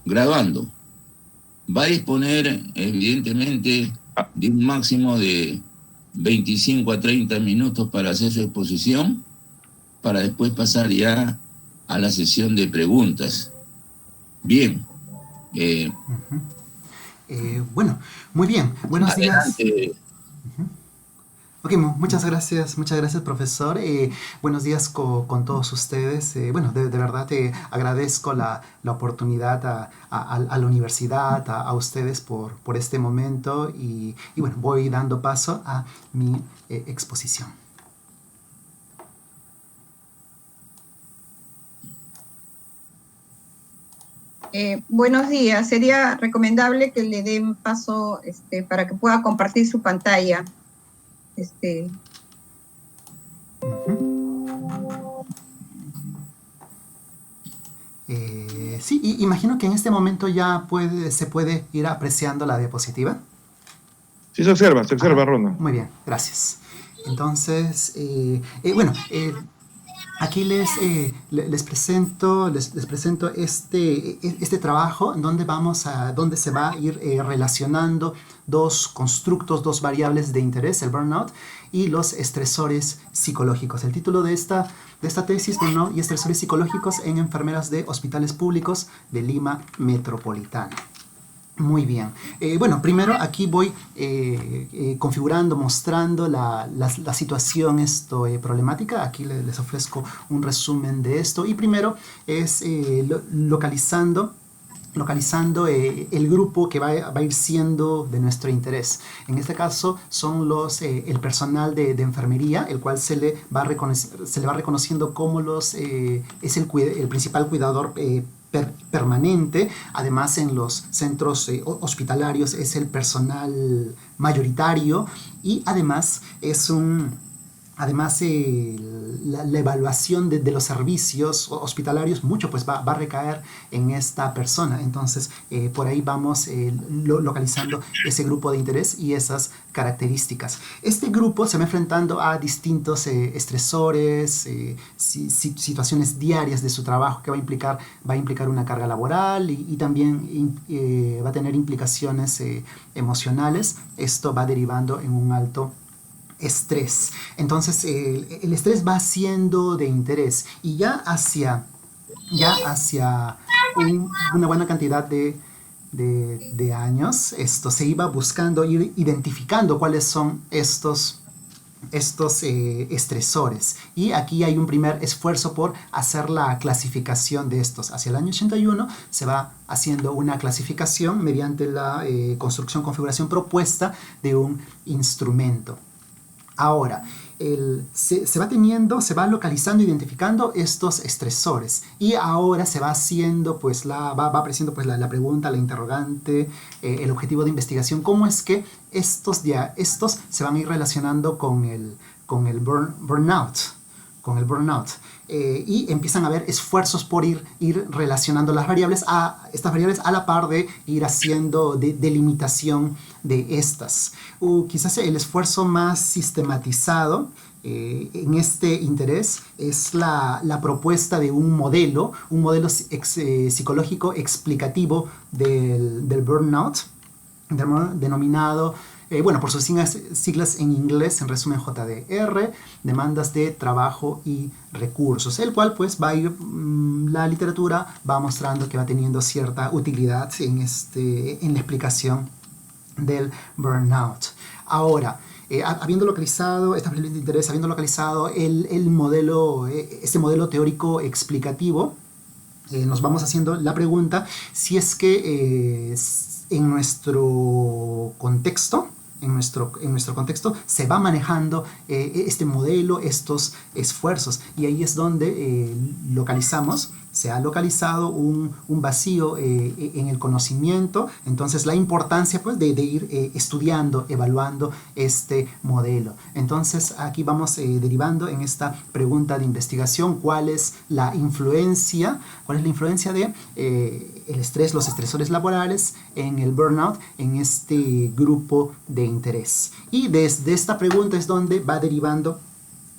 grabando. Va a disponer, evidentemente, de un máximo de 25 a 30 minutos para hacer su exposición, para después pasar ya a la sesión de preguntas. Bien, eh, Bueno, muy bien. Buenos días. adelante. Ok, muchas gracias, profesor. Buenos días todos ustedes. Bueno, de verdad agradezco la oportunidad a la universidad, a ustedes por este momento y bueno, voy dando paso a mi exposición. Buenos días. Sería recomendable que le den paso para que pueda compartir su pantalla. Sí, imagino que en este momento ya se puede ir apreciando la diapositiva. Sí, se observa, Ronald. Muy bien, gracias. Entonces, bueno, aquí les presento este trabajo donde se va a ir relacionando dos constructos, dos variables de interés, el burnout y los estresores psicológicos. El título de esta tesis, Burnout y estresores psicológicos en enfermeras de hospitales públicos de Lima Metropolitana. Muy bien. Bueno, primero aquí voy configurando, mostrando la situación problemática. Aquí les ofrezco un resumen de esto. Y primero es localizando el grupo que va a ir siendo de nuestro interés. En este caso son el personal de enfermería, el cual se le va reconociendo como es el principal cuidador permanente. Además, en los centros hospitalarios es el personal mayoritario y además la evaluación de los servicios hospitalarios mucho pues va a recaer en esta persona. Entonces por ahí vamos localizando ese grupo de interés y esas características. Este grupo se va enfrentando a distintos estresores, situaciones diarias de su trabajo que va a implicar una carga laboral y también va a tener implicaciones emocionales. Esto va derivando en un alto estrés. Entonces el estrés va siendo de interés y ya hacia una buena cantidad de años esto se iba buscando, ir identificando cuáles son estos estresores. Y aquí hay un primer esfuerzo por hacer la clasificación de estos. Hacia el año 81 se va haciendo una clasificación mediante la configuración propuesta de un instrumento. Ahora, se va localizando, identificando estos estresores y ahora se va haciendo, pues, va apareciendo pues, la pregunta, la interrogante, el objetivo de investigación, cómo es que estos se van a ir relacionando con el burnout. Y empiezan a haber esfuerzos por ir relacionando estas variables a la par de ir haciendo delimitación de estas. Quizás el esfuerzo más sistematizado en este interés es la propuesta de un modelo psicológico explicativo del burnout, denominado bueno, por sus siglas en inglés, en resumen JDR, demandas de trabajo y recursos, el cual pues va a ir, la literatura va mostrando que va teniendo cierta utilidad en la explicación del burnout. Ahora, habiendo localizado esta variable de interés, habiendo localizado el modelo, este modelo teórico explicativo, nos vamos haciendo la pregunta si es que en nuestro contexto se va manejando este modelo, estos esfuerzos, y ahí es donde se ha localizado un vacío en el conocimiento. Entonces la importancia pues de ir estudiando, evaluando este modelo. Entonces aquí vamos derivando en esta pregunta de investigación: ¿cuál es la influencia de el estrés, los estresores laborales en el burnout, en este grupo de interés? Y desde esta pregunta es donde va derivando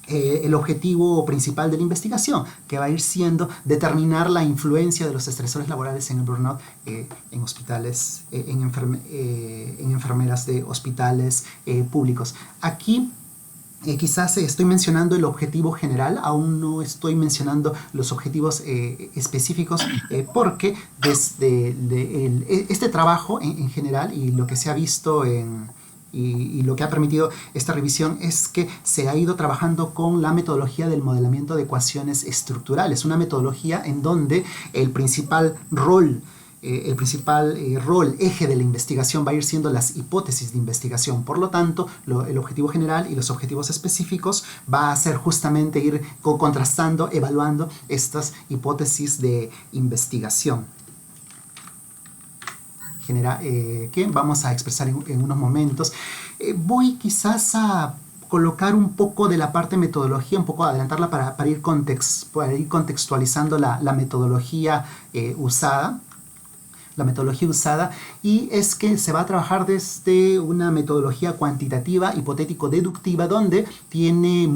el objetivo principal de la investigación, que va a ir siendo determinar la influencia de los estresores laborales en el burnout en hospitales, en enfermeras de hospitales públicos. Aquí quizás estoy mencionando el objetivo general, aún no estoy mencionando los objetivos específicos, porque desde este trabajo en general y lo que se ha visto y lo que ha permitido esta revisión es que se ha ido trabajando con la metodología del modelamiento de ecuaciones estructurales, una metodología en donde el principal rol, eje de la investigación va a ir siendo las hipótesis de investigación. Por lo tanto, el objetivo general y los objetivos específicos va a ser justamente ir contrastando, evaluando estas hipótesis de investigación. Que vamos a expresar en unos momentos. Voy quizás a colocar un poco de la parte metodología, un poco adelantarla para ir contextualizando la metodología usada. La metodología usada, y es que se va a trabajar desde una metodología cuantitativa, hipotético-deductiva, donde tiene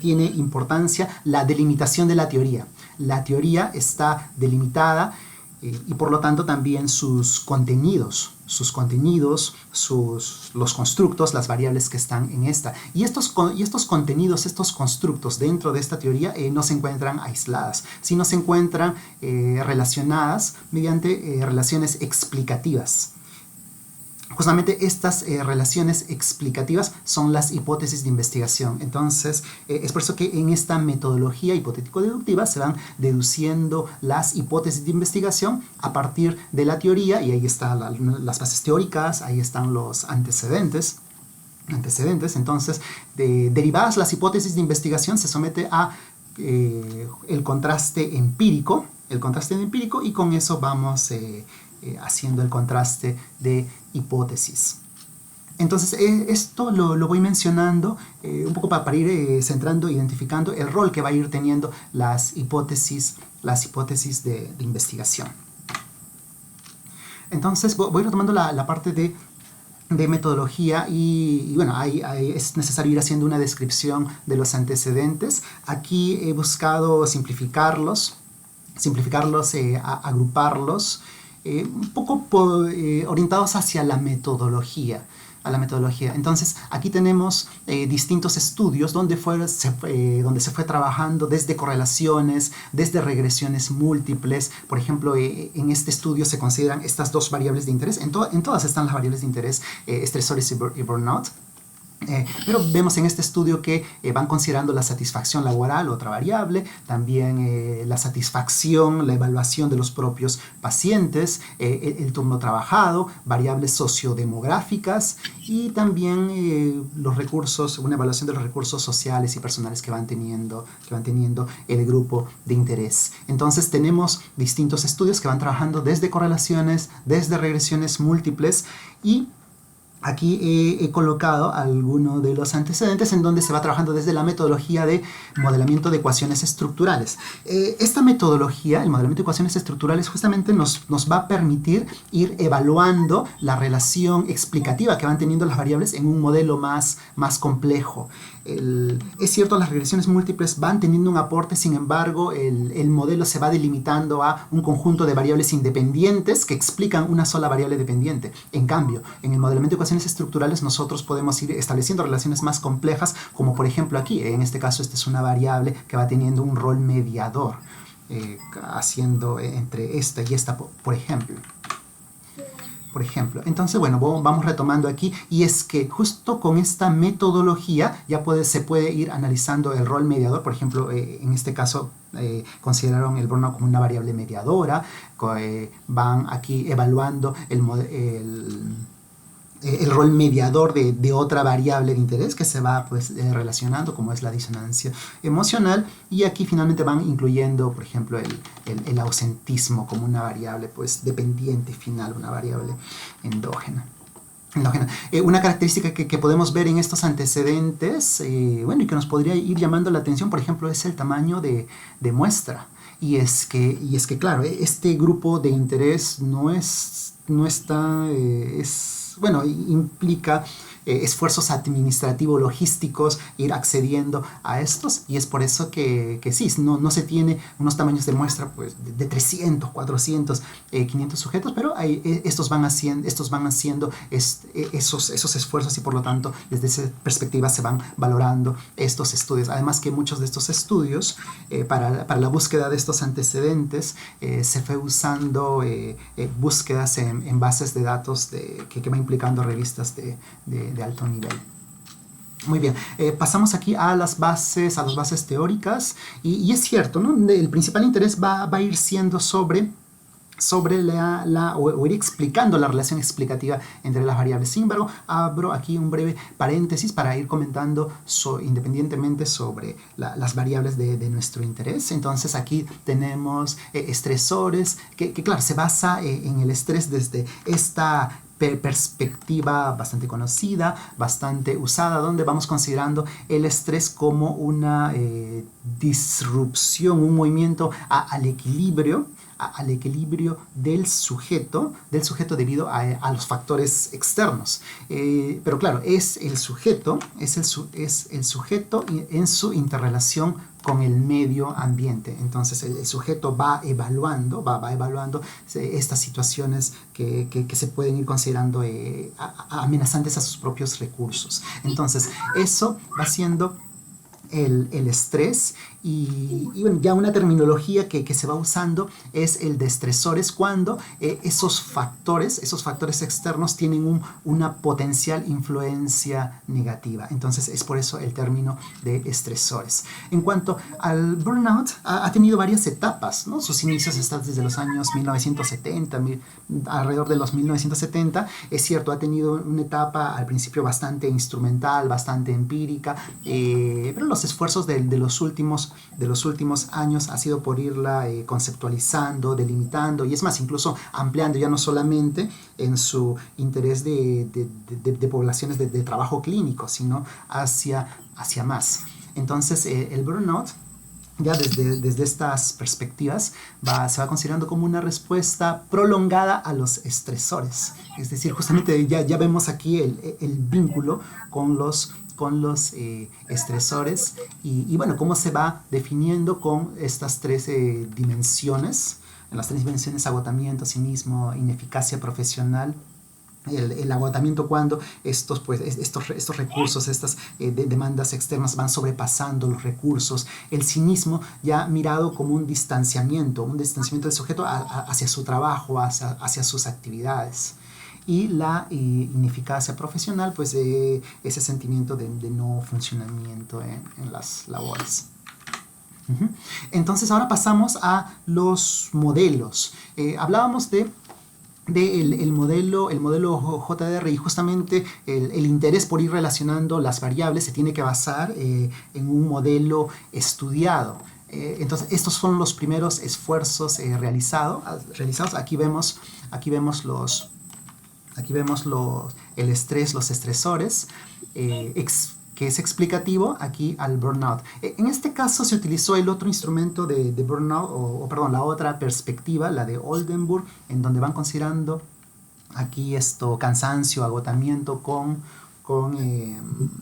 tiene importancia la delimitación de la teoría. La teoría está delimitada y por lo tanto también sus contenidos, los constructos, las variables que están en esta. Y estos contenidos, estos constructos dentro de esta teoría no se encuentran aisladas, sino se encuentran relacionadas mediante relaciones explicativas. Justamente estas relaciones explicativas son las hipótesis de investigación. Entonces, es por eso que en esta metodología hipotético-deductiva se van deduciendo las hipótesis de investigación a partir de la teoría, y ahí están las bases teóricas, ahí están los antecedentes. Entonces, derivadas las hipótesis de investigación, se somete a el contraste empírico, y con eso vamos haciendo el contraste de hipótesis. Entonces, esto lo voy mencionando un poco para ir centrando, identificando el rol que va a ir teniendo las hipótesis de investigación. Entonces, voy retomando la parte de metodología y bueno, ahí es necesario ir haciendo una descripción de los antecedentes. Aquí he buscado simplificarlos, agruparlos, un poco orientados hacia la metodología. Entonces, aquí tenemos distintos estudios donde se fue trabajando desde correlaciones, desde regresiones múltiples. Por ejemplo, en este estudio se consideran estas dos variables de interés. En todas están las variables de interés, estresores y burnout. Pero vemos en este estudio que van considerando la satisfacción laboral, otra variable, también la satisfacción, la evaluación de los propios pacientes, el turno trabajado, variables sociodemográficas y también los recursos, una evaluación de los recursos sociales y personales que van teniendo el grupo de interés. Entonces tenemos distintos estudios que van trabajando desde correlaciones, desde regresiones múltiples, y aquí he colocado algunos de los antecedentes en donde se va trabajando desde la metodología de modelamiento de ecuaciones estructurales. Esta metodología, el modelamiento de ecuaciones estructurales, justamente nos va a permitir ir evaluando la relación explicativa que van teniendo las variables en un modelo más complejo. Es cierto, las regresiones múltiples van teniendo un aporte, sin embargo, el modelo se va delimitando a un conjunto de variables independientes que explican una sola variable dependiente. En cambio, en el modelamiento de ecuaciones estructurales nosotros podemos ir estableciendo relaciones más complejas, como por ejemplo aquí, en este caso esta es una variable que va teniendo un rol mediador, haciendo entre esta y esta, por ejemplo. Entonces, bueno, vamos retomando aquí, y es que justo con esta metodología ya se puede ir analizando el rol mediador. Por ejemplo, en este caso consideraron el burnout como una variable mediadora, van aquí evaluando el rol mediador de otra variable de interés que se va relacionando, como es la disonancia emocional, y aquí finalmente van incluyendo, por ejemplo, el ausentismo como una variable dependiente final, una variable endógena. Una característica que podemos ver en estos antecedentes, y que nos podría ir llamando la atención, por ejemplo, es el tamaño de muestra. Y es que claro, este grupo de interés implica esfuerzos administrativos, logísticos, ir accediendo a estos, y es por eso que sí, no se tiene unos tamaños de muestra pues, de 300, 400, 500 sujetos, pero estos van haciendo esos esfuerzos, y por lo tanto desde esa perspectiva se van valorando estos estudios. Además que muchos de estos estudios para la búsqueda de estos antecedentes se fue usando búsquedas en bases de datos que va implicando revistas de alto nivel. Muy bien, pasamos aquí a las bases teóricas, y es cierto, ¿no? El principal interés va a ir siendo sobre o ir explicando la relación explicativa entre las variables. Sin embargo, abro aquí un breve paréntesis para ir comentando independientemente sobre las variables de nuestro interés. Entonces aquí tenemos estresores, que claro, se basa en el estrés desde esta perspectiva bastante conocida, bastante usada, donde vamos considerando el estrés como una disrupción, un movimiento al equilibrio del sujeto debido a los factores externos. Pero claro, es el sujeto en su interrelación con el medio ambiente. Entonces el sujeto va evaluando estas situaciones que se pueden ir considerando amenazantes a sus propios recursos. Entonces eso va siendo el estrés, y bueno, ya una terminología que se va usando es el de estresores, cuando esos factores externos tienen una potencial influencia negativa. Entonces es por eso el término de estresores. En cuanto al burnout, ha tenido varias etapas, ¿no? Sus inicios están desde los años 1970, alrededor de los 1970. Es cierto, ha tenido una etapa al principio bastante instrumental, bastante empírica, pero los esfuerzos de los últimos años ha sido por irla conceptualizando, delimitando, y es más, incluso ampliando, ya no solamente en su interés de poblaciones de trabajo clínico, sino hacia más. Entonces el burnout, ya desde estas perspectivas, se va considerando como una respuesta prolongada a los estresores. Es decir, justamente ya vemos aquí el vínculo con los estresores, y bueno, cómo se va definiendo con estas tres dimensiones. En las tres dimensiones: agotamiento, cinismo, ineficacia profesional. El agotamiento, cuando estos recursos, estas demandas externas van sobrepasando los recursos. El cinismo, ya mirado como un distanciamiento del sujeto hacia su trabajo, hacia sus actividades. Y la ineficacia profesional, pues ese sentimiento de no funcionamiento en las labores. Entonces ahora pasamos a los modelos. Hablábamos del modelo JDR, y justamente el interés por ir relacionando las variables se tiene que basar en un modelo estudiado. Entonces estos son los primeros esfuerzos realizados. Aquí vemos el estrés, los estresores, que es explicativo aquí al burnout. En este caso se utilizó el otro instrumento de burnout, la otra perspectiva, la de Oldenburg, en donde van considerando aquí cansancio, agotamiento con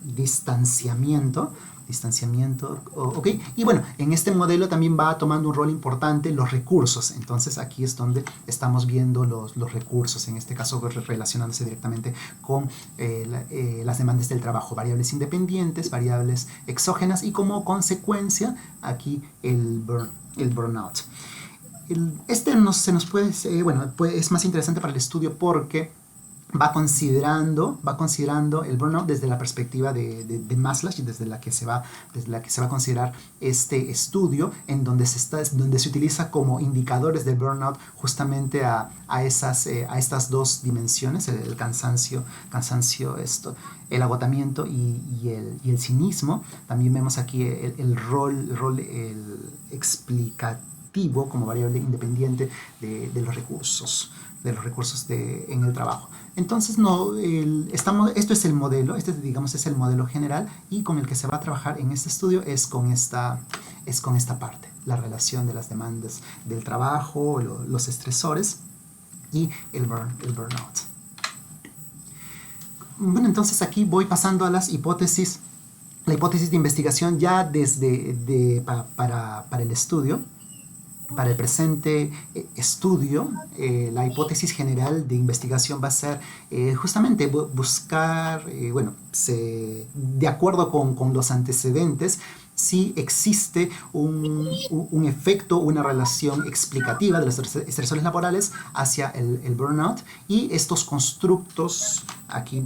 distanciamiento, ¿ok? Y bueno, en este modelo también va tomando un rol importante los recursos. Entonces aquí es donde estamos viendo los recursos, en este caso relacionándose directamente con las demandas del trabajo, variables independientes, variables exógenas, y como consecuencia aquí el burnout. Se nos puede, es más interesante para el estudio porque va considerando el burnout desde la perspectiva de Maslach, y desde la que se va a considerar este estudio, en donde se utiliza como indicadores del burnout justamente a estas dos dimensiones, el cansancio, el agotamiento y el cinismo. También vemos aquí el rol explicativo como variable independiente de los recursos en el trabajo. Entonces esto es el modelo, es el modelo general, y con el que se va a trabajar en este estudio es con esta parte, la relación de las demandas del trabajo, los estresores y el burnout. Bueno, entonces aquí voy pasando a las hipótesis, la hipótesis de investigación ya para el estudio. Para el presente estudio, la hipótesis general de investigación va a ser justamente buscar, de acuerdo con los antecedentes, si existe un efecto, una relación explicativa de los estresores laborales hacia el burnout, y estos constructos, aquí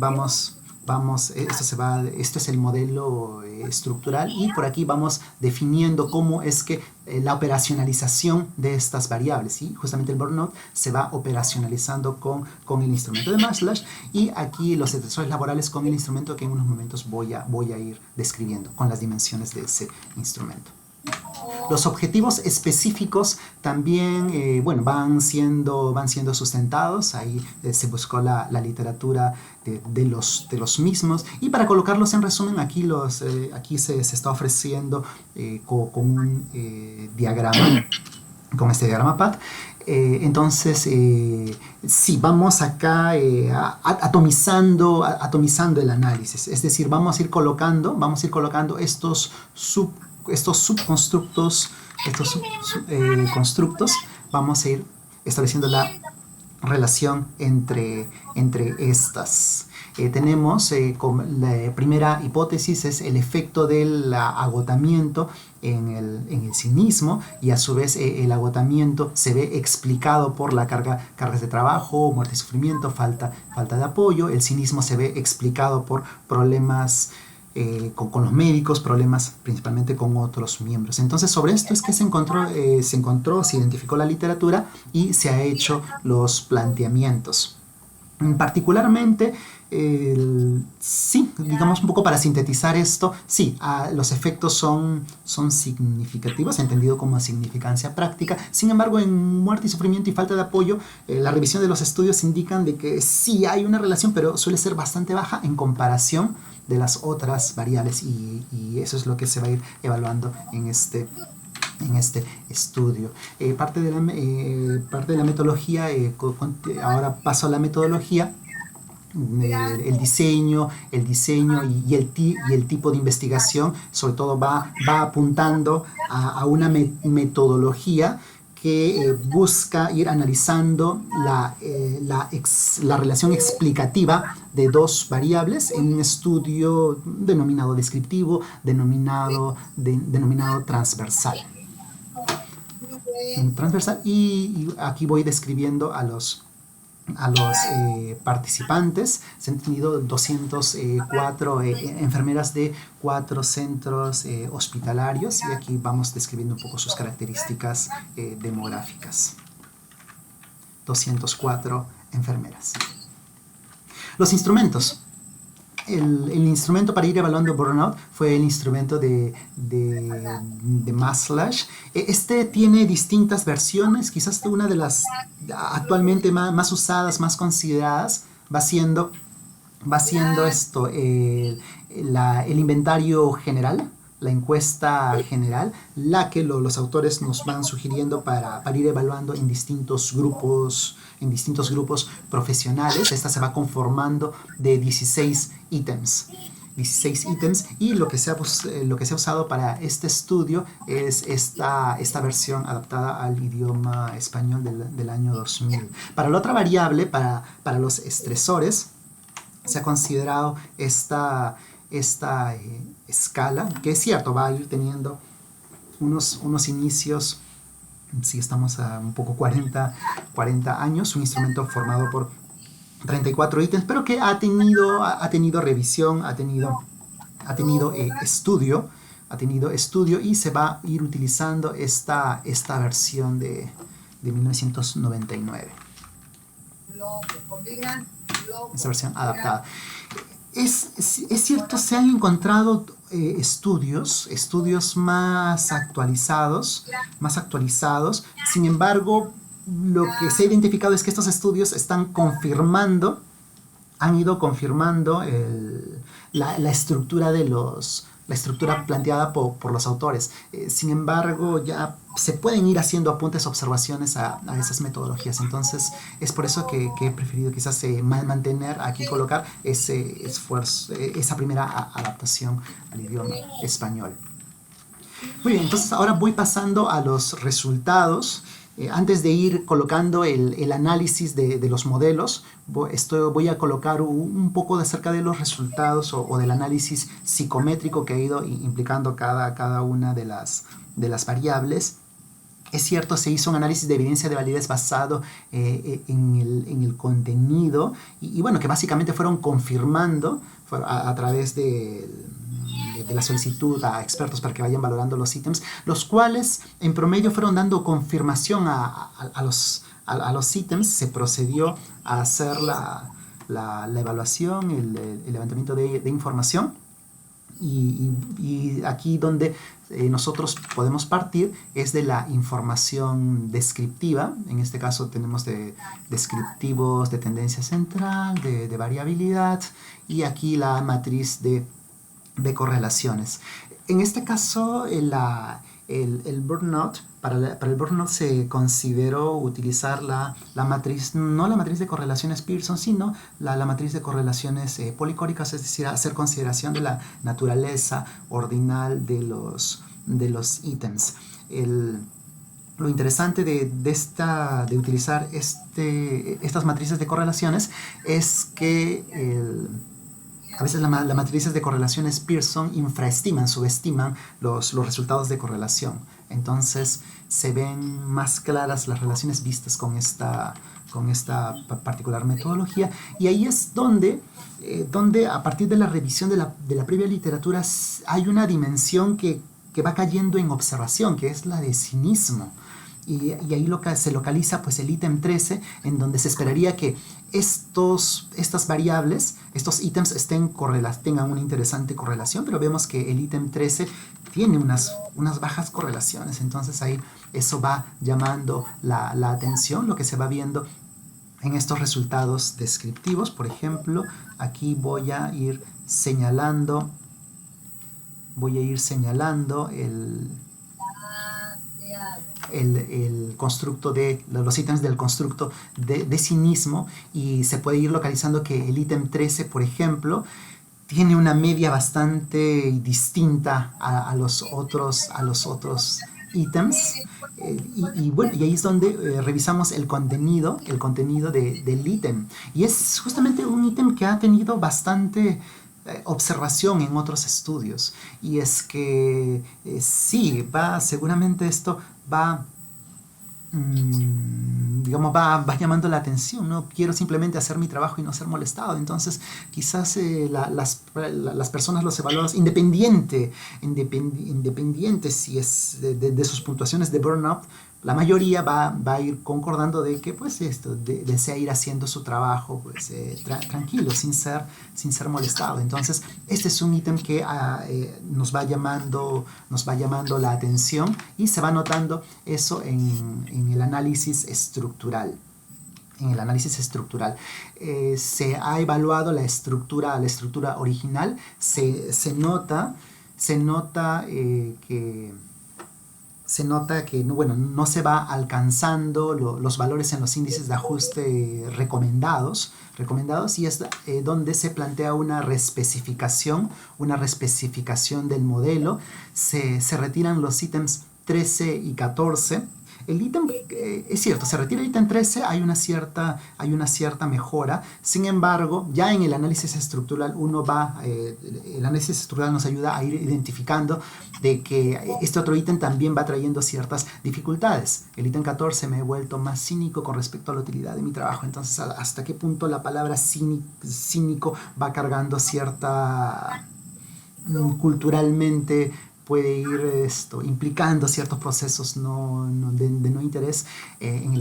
esto es el modelo estructural, y por aquí vamos definiendo cómo es que la operacionalización de estas variables, ¿sí? Justamente el burnout se va operacionalizando con el instrumento de Maslach, y aquí los estresores laborales con el instrumento que en unos momentos voy a ir describiendo con las dimensiones de ese instrumento. Los objetivos específicos también van siendo sustentados. Ahí se buscó la literatura de los mismos, y para colocarlos en resumen, aquí se está ofreciendo con un diagrama, con este diagrama PAT. Entonces, sí, vamos acá atomizando el análisis, es decir, vamos a ir colocando estos subconstructos, constructos, vamos a ir estableciendo la relación entre estas. Tenemos como la primera hipótesis es el efecto del agotamiento en el cinismo, y a su vez el agotamiento se ve explicado por la cargas de trabajo, muerte y sufrimiento, falta de apoyo. El cinismo se ve explicado por problemas con los médicos, problemas principalmente con otros miembros. Entonces, sobre esto es que se identificó la literatura y se ha hecho los planteamientos. Particularmente, sí, digamos un poco para sintetizar esto, sí, los efectos son significativos, entendido como significancia práctica. Sin embargo, en muerte y sufrimiento y falta de apoyo, la revisión de los estudios indican de que sí hay una relación, pero suele ser bastante baja en comparación de las otras variables, y eso es lo que se va a ir evaluando en este estudio. Parte de la metodología, ahora paso a la metodología. El diseño y el tipo de investigación, sobre todo va apuntando a una metodología que busca ir analizando la relación explicativa de dos variables en un estudio denominado descriptivo, denominado transversal. Y aquí voy describiendo a los participantes. Se han tenido 204 enfermeras de 4 centros hospitalarios, y aquí vamos describiendo un poco sus características demográficas. 204 enfermeras. Los instrumentos. El instrumento para ir evaluando burnout fue el instrumento de Maslach. Este tiene distintas versiones. Quizás una de las actualmente más usadas, más consideradas, va siendo esto, el inventario general, la encuesta general, la que los autores nos van sugiriendo para ir evaluando en distintos grupos profesionales. Esta se va conformando de 16 ítems, y lo que se ha usado para este estudio es esta versión adaptada al idioma español del año 2000. Para la otra variable, para los estresores, se ha considerado esta escala, que es cierto, va a ir teniendo unos inicios. Si estamos a un poco 40 años, un instrumento formado por 34 ítems, pero que ha tenido revisión, ha tenido estudio, y se va a ir utilizando esta versión de 1999. Esta versión adaptada. Es cierto, se han encontrado estudios más actualizados. Sin embargo, lo que se ha identificado es que estos estudios han ido confirmando la estructura de los la estructura planteada por los autores. Sin embargo, ya se pueden ir haciendo apuntes, observaciones a esas metodologías. Entonces, es por eso que he preferido quizás mantener aquí, colocar ese esfuerzo, esa primera adaptación al idioma español. Muy bien, entonces ahora voy pasando a los resultados. Antes de ir colocando el análisis de los modelos, voy a colocar un poco acerca de los resultados o del análisis psicométrico que ha ido implicando cada una de las variables. Es cierto, se hizo un análisis de evidencia de validez basado en el contenido y bueno, que básicamente fueron confirmando a través de la solicitud a expertos para que vayan valorando los ítems, los cuales en promedio fueron dando confirmación a los ítems. Se procedió a hacer la evaluación, el levantamiento de información. Y aquí donde nosotros podemos partir es de la información descriptiva. En este caso tenemos descriptivos de tendencia central, de variabilidad, y aquí la matriz de correlaciones. En este caso el burnout, para el burnout se consideró utilizar la matriz, no la matriz de correlaciones Pearson, sino la matriz de correlaciones policóricas, es decir, hacer consideración de la naturaleza ordinal de los ítems. Lo interesante de utilizar estas matrices de correlaciones es que a veces las matrices de correlaciones Pearson subestiman los resultados de correlación. Entonces se ven más claras las relaciones vistas con esta particular metodología. Y ahí es donde a partir de la revisión de la previa literatura hay una dimensión que va cayendo en observación, que es la de cinismo. Y ahí se localiza pues el ítem 13, en donde se esperaría que estas variables, estos ítems tengan una interesante correlación, pero vemos que el ítem 13 tiene unas bajas correlaciones. Entonces ahí eso va llamando la atención, lo que se va viendo en estos resultados descriptivos. Por ejemplo, aquí voy a ir señalando el constructo los ítems del constructo de cinismo, y se puede ir localizando que el ítem 13, por ejemplo, tiene una media bastante distinta a los otros ítems. Y ahí es donde revisamos el contenido del ítem, y es justamente un ítem que ha tenido bastante observación en otros estudios, y es que sí, seguramente esto va llamando la atención. No quiero simplemente hacer mi trabajo y no ser molestado. Entonces quizás las personas, los evaluados, independientes si es de sus puntuaciones de burnout, la mayoría va a ir concordando de que pues desea ir haciendo su trabajo pues tranquilo, sin ser molestado. Entonces este es un ítem que nos va llamando la atención, y se va notando eso en el análisis estructural. Se ha evaluado la estructura original. Se nota que no se va alcanzando los valores en los índices de ajuste recomendados, y es donde se plantea una reespecificación del modelo. Se retiran los ítems 13 y 14. El ítem, es cierto, se retira el ítem 13, hay una cierta mejora. Sin embargo, ya en el análisis estructural el análisis estructural nos ayuda a ir identificando de que este otro ítem también va trayendo ciertas dificultades. El ítem 14, me he vuelto más cínico con respecto a la utilidad de mi trabajo. Entonces, ¿hasta qué punto la palabra cínico va cargando cierta culturalmente puede ir implicando ciertos procesos de no interés en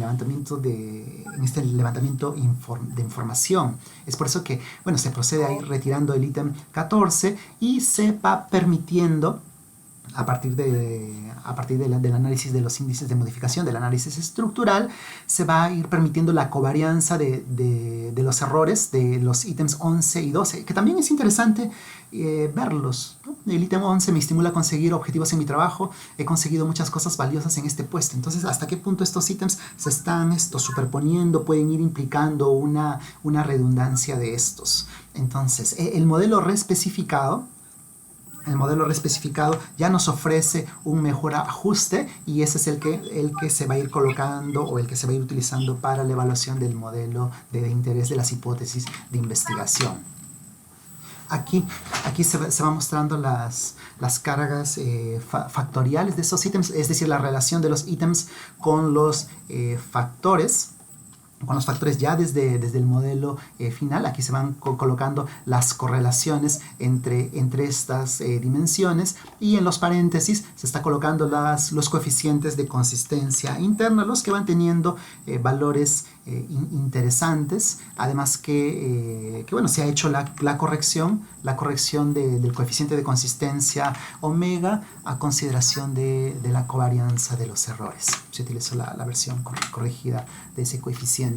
este levantamiento de información? Es por eso que se procede a ir retirando el ítem 14 y se va permitiendo del análisis de los índices de modificación, del análisis estructural, se va a ir permitiendo la covarianza de los errores de los ítems 11 y 12, que también es interesante verlos, ¿no? El ítem 11 me estimula a conseguir objetivos en mi trabajo, he conseguido muchas cosas valiosas en este puesto. Entonces, ¿hasta qué punto estos ítems se están superponiendo, pueden ir implicando una redundancia de estos? Entonces, el modelo reespecificado ya nos ofrece un mejor ajuste, y ese es el que se va a ir colocando, o el que se va a ir utilizando para la evaluación del modelo de interés de las hipótesis de investigación. Aquí se va mostrando las cargas factoriales de esos ítems, es decir, la relación de los ítems con los factores. Ya desde el modelo final. Aquí se van colocando las correlaciones entre estas dimensiones, y en los paréntesis se está colocando los coeficientes de consistencia interna, los que van teniendo valores interesantes. Además que bueno, se ha hecho la corrección del coeficiente de consistencia omega a consideración de la covarianza de los errores. Se utilizó la versión corregida de ese coeficiente.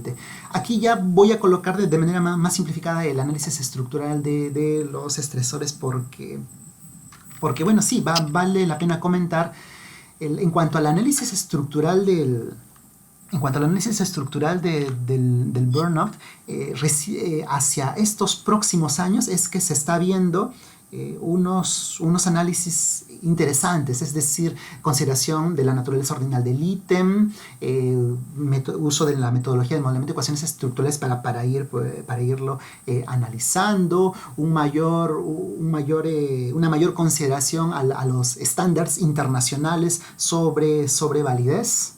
Aquí ya voy a colocar de manera más simplificada el análisis estructural de los estresores, porque bueno, sí, vale la pena comentar en cuanto al análisis estructural del burnout. Hacia estos próximos años es que se está viendo unos análisis interesantes, es decir, consideración de la naturaleza ordinal del ítem, uso de la metodología de modelamiento de ecuaciones estructurales para irlo analizando, una mayor consideración a los estándares internacionales sobre validez.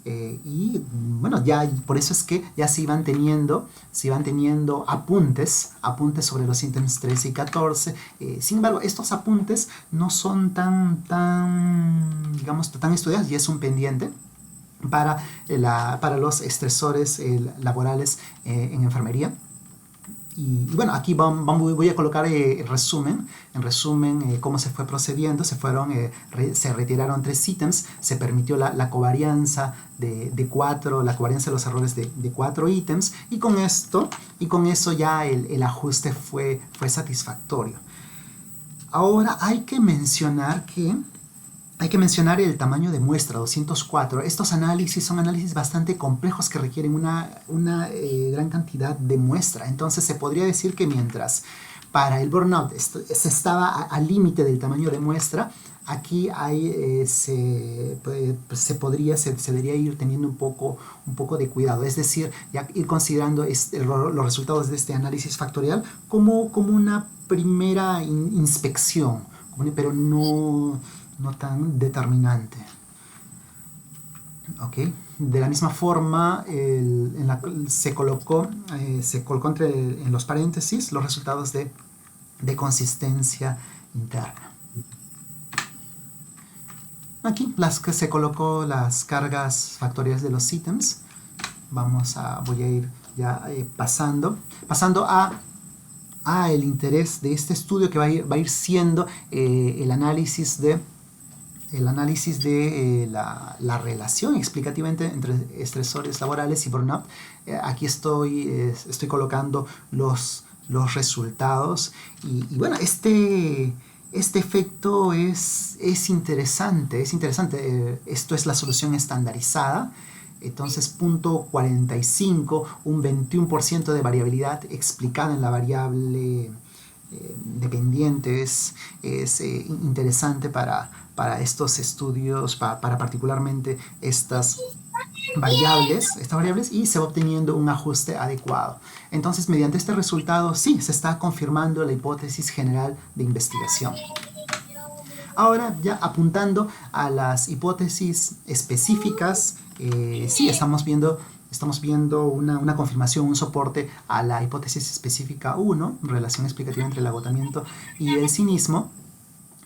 Y bueno, ya por eso es que ya se iban teniendo apuntes sobre los ítems 13 y 14. Sin embargo, estos apuntes no son tan estudiados, y es un pendiente para los estresores laborales en enfermería. Y bueno, aquí voy a colocar en resumen cómo se fue procediendo. Se retiraron 3 ítems, se permitió la covarianza de 4, la covarianza de los errores de 4 ítems, y con eso ya el ajuste fue satisfactorio. Ahora hay que mencionar el tamaño de muestra, 204. Estos análisis son análisis bastante complejos que requieren una gran cantidad de muestra. Entonces se podría decir que mientras para el burnout se estaba al límite del tamaño de muestra, aquí se debería ir teniendo un poco de cuidado. Es decir, ya ir considerando los resultados de este análisis factorial como una primera inspección, pero no tan determinante. ¿Okay? De la misma forma, se colocó en los paréntesis los resultados de consistencia interna. Aquí se colocó las cargas factoriales de los ítems. Voy a ir ya pasando a el interés de este estudio, que va a ir siendo el análisis de la relación explicativa entre estresores laborales y burnout. Aquí estoy colocando los resultados, y bueno, este efecto es interesante. Esto es la solución estandarizada. Entonces, punto 45, un 21% de variabilidad explicada en la variable dependiente, es interesante para estos estudios, para particularmente estas variables, y se va obteniendo un ajuste adecuado. Entonces, mediante este resultado, sí, se está confirmando la hipótesis general de investigación. Ahora, ya apuntando a las hipótesis específicas, sí, estamos viendo una confirmación, un soporte a la hipótesis específica 1, relación explicativa entre el agotamiento y el cinismo.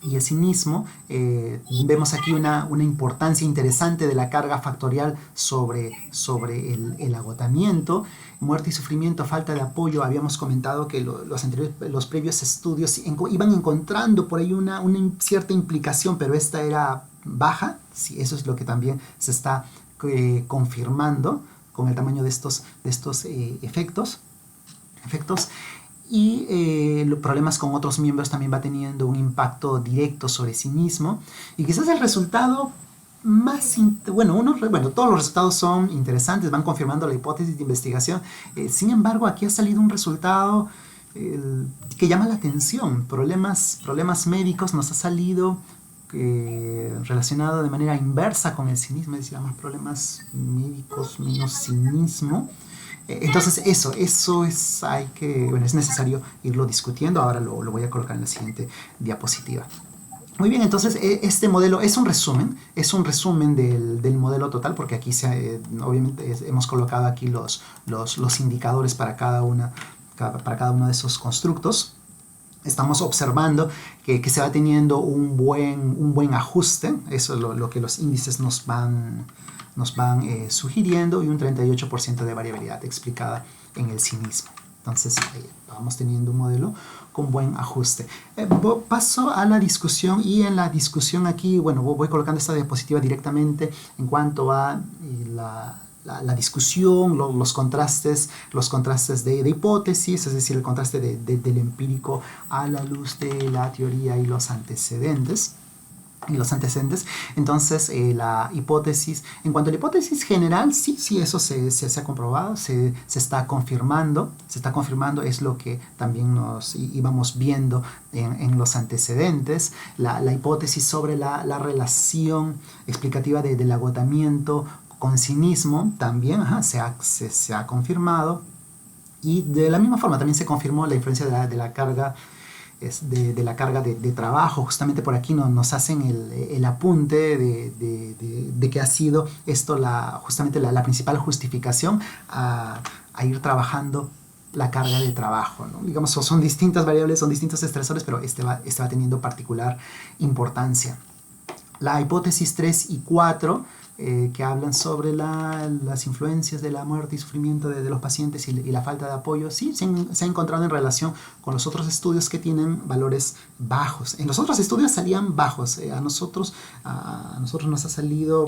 y el cinismo. Vemos aquí una importancia interesante de la carga factorial sobre el agotamiento. Muerte y sufrimiento, falta de apoyo. Habíamos comentado que los previos estudios iban encontrando por ahí una cierta implicación, pero esta era baja. Sí, eso es lo que también se está confirmando con el tamaño de estos efectos. Y los problemas con otros miembros también va teniendo un impacto directo sobre sí mismo. Y quizás el resultado más... todos los resultados son interesantes, van confirmando la hipótesis de investigación. Sin embargo, aquí ha salido un resultado que llama la atención. Problemas médicos nos ha salido relacionado de manera inversa con el cinismo, es decir, más problemas médicos menos cinismo. Entonces eso es necesario irlo discutiendo. Ahora lo voy a colocar en la siguiente diapositiva. Muy bien, entonces este modelo es un resumen del modelo total, porque aquí obviamente hemos colocado aquí los indicadores para cada uno de esos constructos. Estamos observando que se va teniendo un buen ajuste. Eso es lo que los índices nos van sugiriendo, y un 38% de variabilidad explicada en el cinismo. Entonces vamos teniendo un modelo con buen ajuste. Paso a la discusión, y en la discusión aquí, voy colocando esta diapositiva directamente en cuanto a la discusión, los contrastes de hipótesis, es decir, el contraste del empírico a la luz de la teoría y los antecedentes. Entonces, la hipótesis, en cuanto a la hipótesis general, sí, eso se ha comprobado, se está confirmando, es lo que también nos íbamos viendo en los antecedentes. La hipótesis sobre la relación explicativa del agotamiento con cinismo también se ha confirmado, y de la misma forma también se confirmó la influencia de la carga de la carga de trabajo. Justamente por aquí nos hacen el apunte de que ha sido esto justamente la principal justificación a ir trabajando la carga de trabajo, ¿no? Digamos, son distintas variables, son distintos estresores, pero este va teniendo particular importancia. La hipótesis 3 y 4, que hablan sobre las influencias de la muerte y sufrimiento de los pacientes y la falta de apoyo, sí, se ha encontrado en relación con los otros estudios que tienen valores bajos. En los otros estudios salían bajos. A nosotros nos ha salido,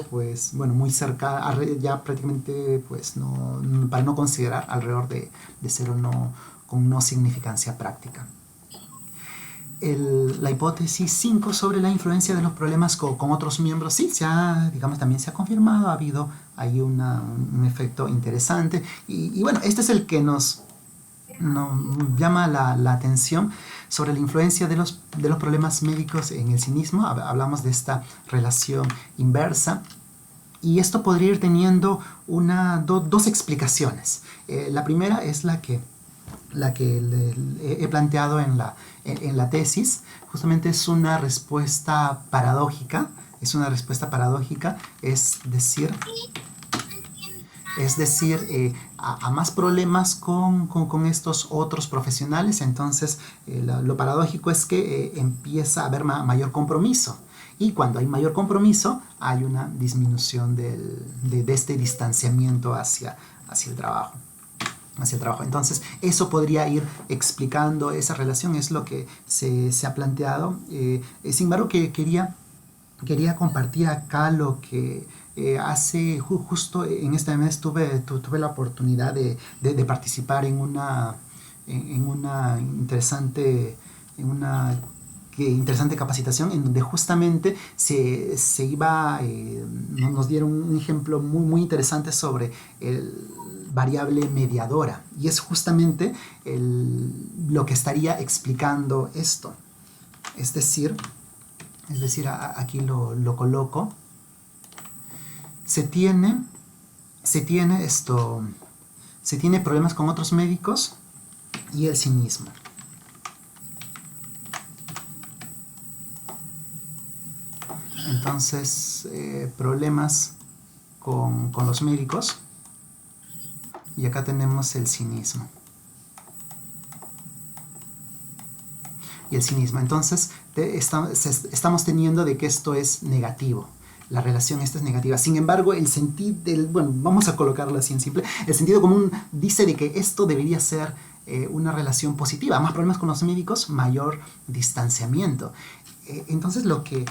muy cerca, ya prácticamente, para no considerar, alrededor de 0, con no significancia práctica. La hipótesis 5 sobre la influencia de los problemas con otros miembros, sí, también se ha confirmado, ha habido ahí un efecto interesante, y este es el que nos llama la atención sobre la influencia de los problemas médicos en el cinismo. Hablamos de esta relación inversa, y esto podría ir teniendo dos explicaciones. La primera es la que he planteado en la tesis. Justamente es una respuesta paradójica, es decir, a más problemas con estos otros profesionales, entonces lo paradójico es que empieza a haber mayor compromiso, y cuando hay mayor compromiso hay una disminución de este distanciamiento hacia el trabajo. Entonces eso podría ir explicando esa relación, es lo que se ha planteado. Sin embargo, que quería compartir acá lo que justo en este mes tuve la oportunidad de participar en una interesante capacitación, en donde justamente se iba, nos dieron un ejemplo muy interesante sobre variable mediadora, y es justamente lo que estaría explicando esto. Es decir, aquí lo coloco. Se tiene problemas con otros médicos y el cinismo. Entonces, problemas con los médicos, y acá tenemos el cinismo. Entonces estamos teniendo de que esto es negativo. La relación esta es negativa. Sin embargo, el sentido, bueno, vamos a colocarlo así en simple, el sentido común dice de que esto debería ser una relación positiva. Más problemas con los médicos, mayor distanciamiento. Entonces lo que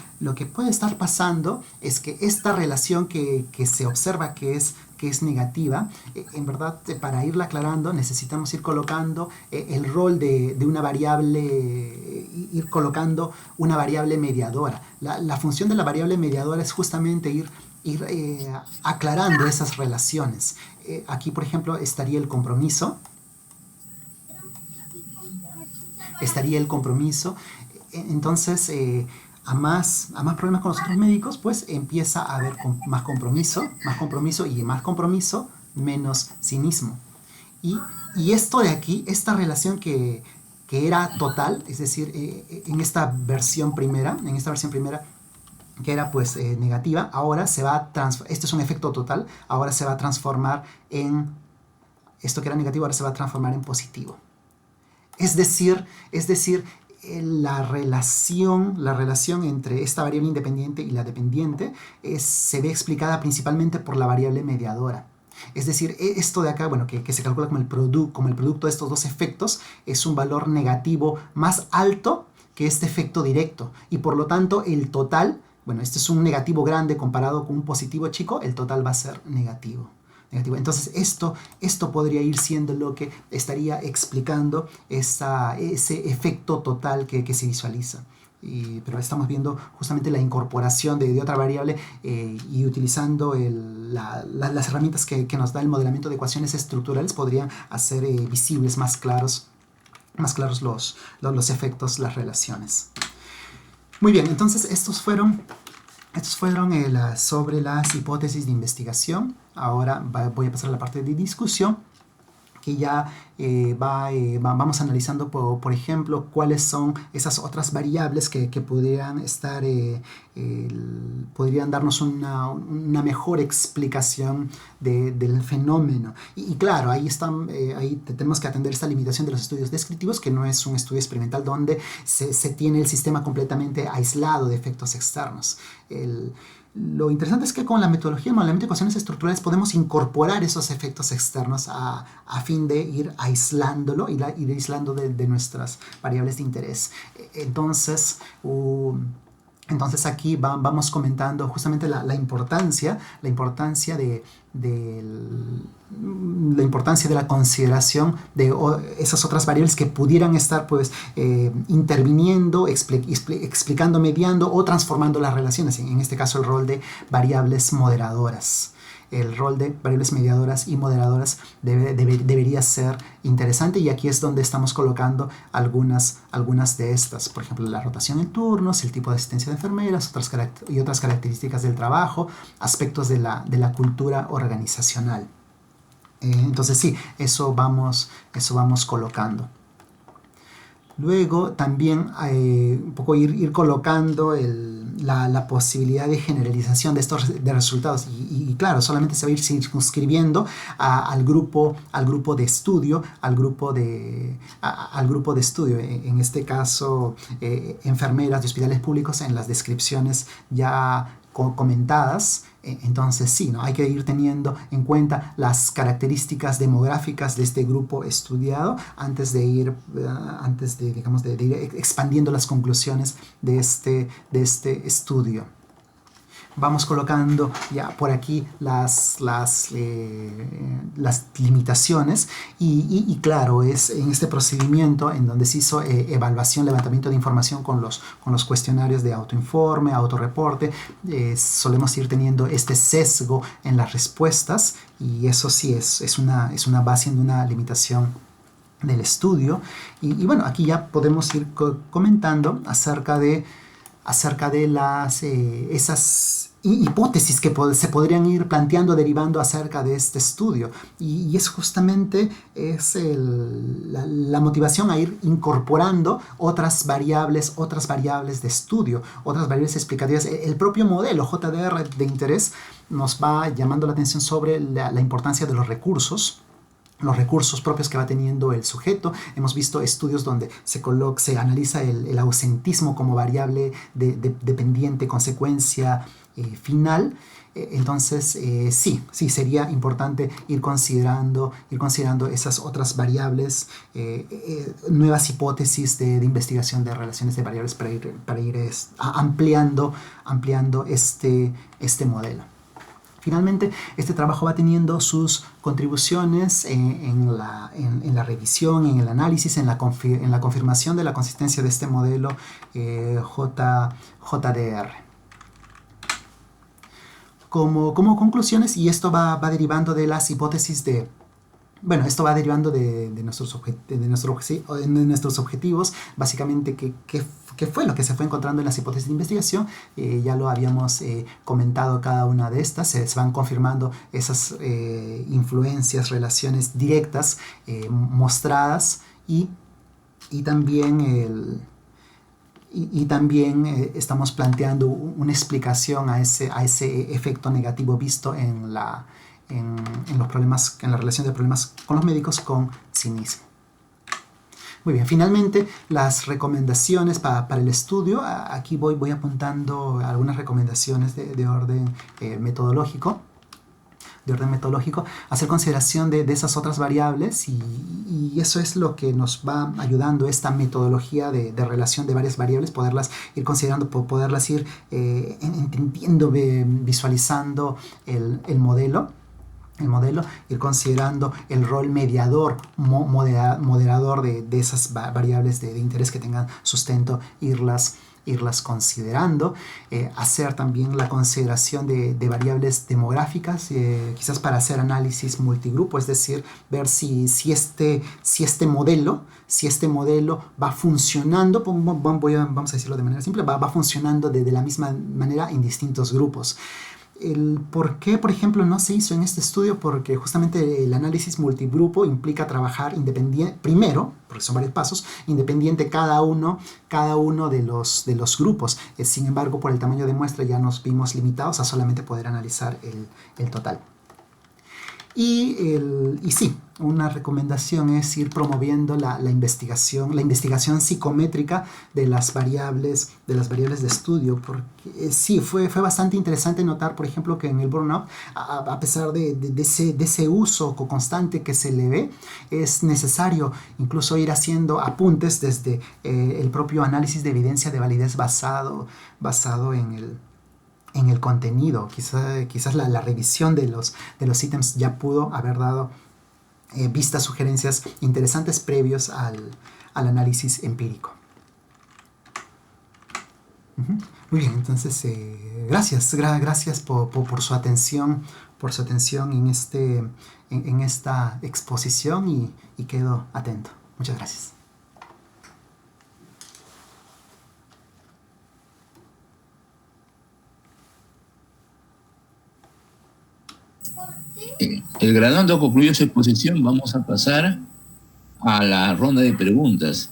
puede estar pasando es que esta relación que se observa que es negativa, en verdad, para irla aclarando necesitamos ir colocando el rol de una variable, ir colocando una variable mediadora. La función de la variable mediadora es justamente ir aclarando esas relaciones. Aquí, por ejemplo, estaría el compromiso. Entonces, a más problemas con los otros médicos, pues empieza a haber más compromiso, y más compromiso, menos cinismo. Y esto de aquí, esta relación que era total, es decir, en esta versión primera, que era pues negativa, ahora se va a transformar, esto es un efecto total, ahora se va a transformar en, esto que era negativo ahora se va a transformar en positivo. Es decir, la relación entre esta variable independiente y la dependiente se ve explicada principalmente por la variable mediadora. Es decir, esto de acá, bueno, que se calcula como el producto de estos dos efectos, es un valor negativo más alto que este efecto directo. Y por lo tanto, el total, bueno, este es un negativo grande comparado con un positivo chico, el total va a ser negativo. Entonces esto podría ir siendo lo que estaría explicando ese efecto total que se visualiza. Pero estamos viendo justamente la incorporación de otra variable y utilizando las herramientas que nos da el modelamiento de ecuaciones estructurales podrían hacer visibles más claros los efectos, las relaciones. Muy bien, entonces estos fueron sobre las hipótesis de investigación. Ahora voy a pasar a la parte de discusión, que ya vamos analizando, por ejemplo, cuáles son esas otras variables que podrían darnos una mejor explicación del fenómeno. Y claro, ahí tenemos que atender esta limitación de los estudios descriptivos, que no es un estudio experimental donde se tiene el sistema completamente aislado de efectos externos. Lo interesante es que con la metodología de modelamiento de ecuaciones estructurales podemos incorporar esos efectos externos a fin de ir aislándolo y ir aislando de nuestras variables de interés. Entonces aquí vamos comentando justamente la importancia de la consideración de esas otras variables que pudieran estar pues interviniendo, explicando, mediando o transformando las relaciones. En este caso el rol de variables moderadoras. El rol de variables mediadoras y moderadoras debería ser interesante, y aquí es donde estamos colocando algunas de estas. Por ejemplo, la rotación en turnos, el tipo de asistencia de enfermeras y otras características del trabajo, aspectos de la cultura organizacional. Entonces sí, eso vamos colocando. Luego también un poco ir colocando la posibilidad de generalización de estos resultados. Y claro, solamente se va a ir circunscribiendo al grupo de estudio, en este caso enfermeras de hospitales públicos en las descripciones ya comentadas. Entonces sí, ¿no? Hay que ir teniendo en cuenta las características demográficas de este grupo estudiado antes de ir expandiendo las conclusiones de este estudio. Vamos colocando ya por aquí las limitaciones y claro, es en este procedimiento en donde se hizo evaluación, levantamiento de información con los cuestionarios de autoinforme, autorreporte. Solemos ir teniendo este sesgo en las respuestas, y eso sí va siendo una limitación del estudio. Y bueno, aquí ya podemos ir comentando acerca de esas hipótesis que se podrían ir planteando, derivando acerca de este estudio. Y es justamente la motivación a ir incorporando otras variables de estudio, otras variables explicativas. El propio modelo JDR de interés nos va llamando la atención sobre la importancia de los recursos. los recursos propios que va teniendo el sujeto. Hemos visto estudios donde se analiza el ausentismo como variable dependiente, consecuencia final. Entonces, sí, sería importante ir considerando esas otras variables, nuevas hipótesis de investigación de relaciones de variables para ir ampliando este modelo. Finalmente, este trabajo va teniendo sus contribuciones en la revisión, en el análisis, en la confirmación de la consistencia de este modelo JDR. Como conclusiones, y esto va derivando de las hipótesis esto va derivando de nuestros objetivos, básicamente qué fue lo que se fue encontrando en las hipótesis de investigación. Ya lo habíamos comentado cada una de estas, se van confirmando esas influencias, relaciones directas mostradas y también estamos planteando una explicación a ese efecto negativo visto en los problemas, en la relación de problemas con los médicos con cinismo. Muy bien, finalmente las recomendaciones para el estudio. Aquí voy apuntando algunas recomendaciones de orden metodológico. Hacer consideración de esas otras variables y eso es lo que nos va ayudando esta metodología de relación de varias variables, poderlas ir considerando, poderlas ir entendiendo, visualizando el modelo, ir considerando el rol mediador, moderador de esas variables de interés que tengan sustento, irlas considerando, hacer también la consideración de variables demográficas, quizás para hacer análisis multigrupo, es decir, ver si este modelo va funcionando, vamos a decirlo de manera simple, va funcionando de la misma manera en distintos grupos. El por qué, por ejemplo, no se hizo en este estudio, porque justamente el análisis multigrupo implica trabajar independiente, primero, porque son varios pasos, independiente cada uno de los grupos. Sin embargo, por el tamaño de muestra ya nos vimos limitados a solamente poder analizar el total. Y sí, una recomendación es ir promoviendo la investigación psicométrica de las variables de estudio, porque sí, fue bastante interesante notar, por ejemplo, que en el burnout, a pesar de ese uso constante que se le ve, es necesario incluso ir haciendo apuntes desde el propio análisis de evidencia de validez basado en el contenido. Quizás la revisión de los ítems ya pudo haber dado vistas, sugerencias interesantes previos al análisis empírico. Muy bien, entonces gracias por su atención, en esta exposición y quedo atento. Muchas gracias. El graduando concluyó su exposición. Vamos a pasar a la ronda de preguntas.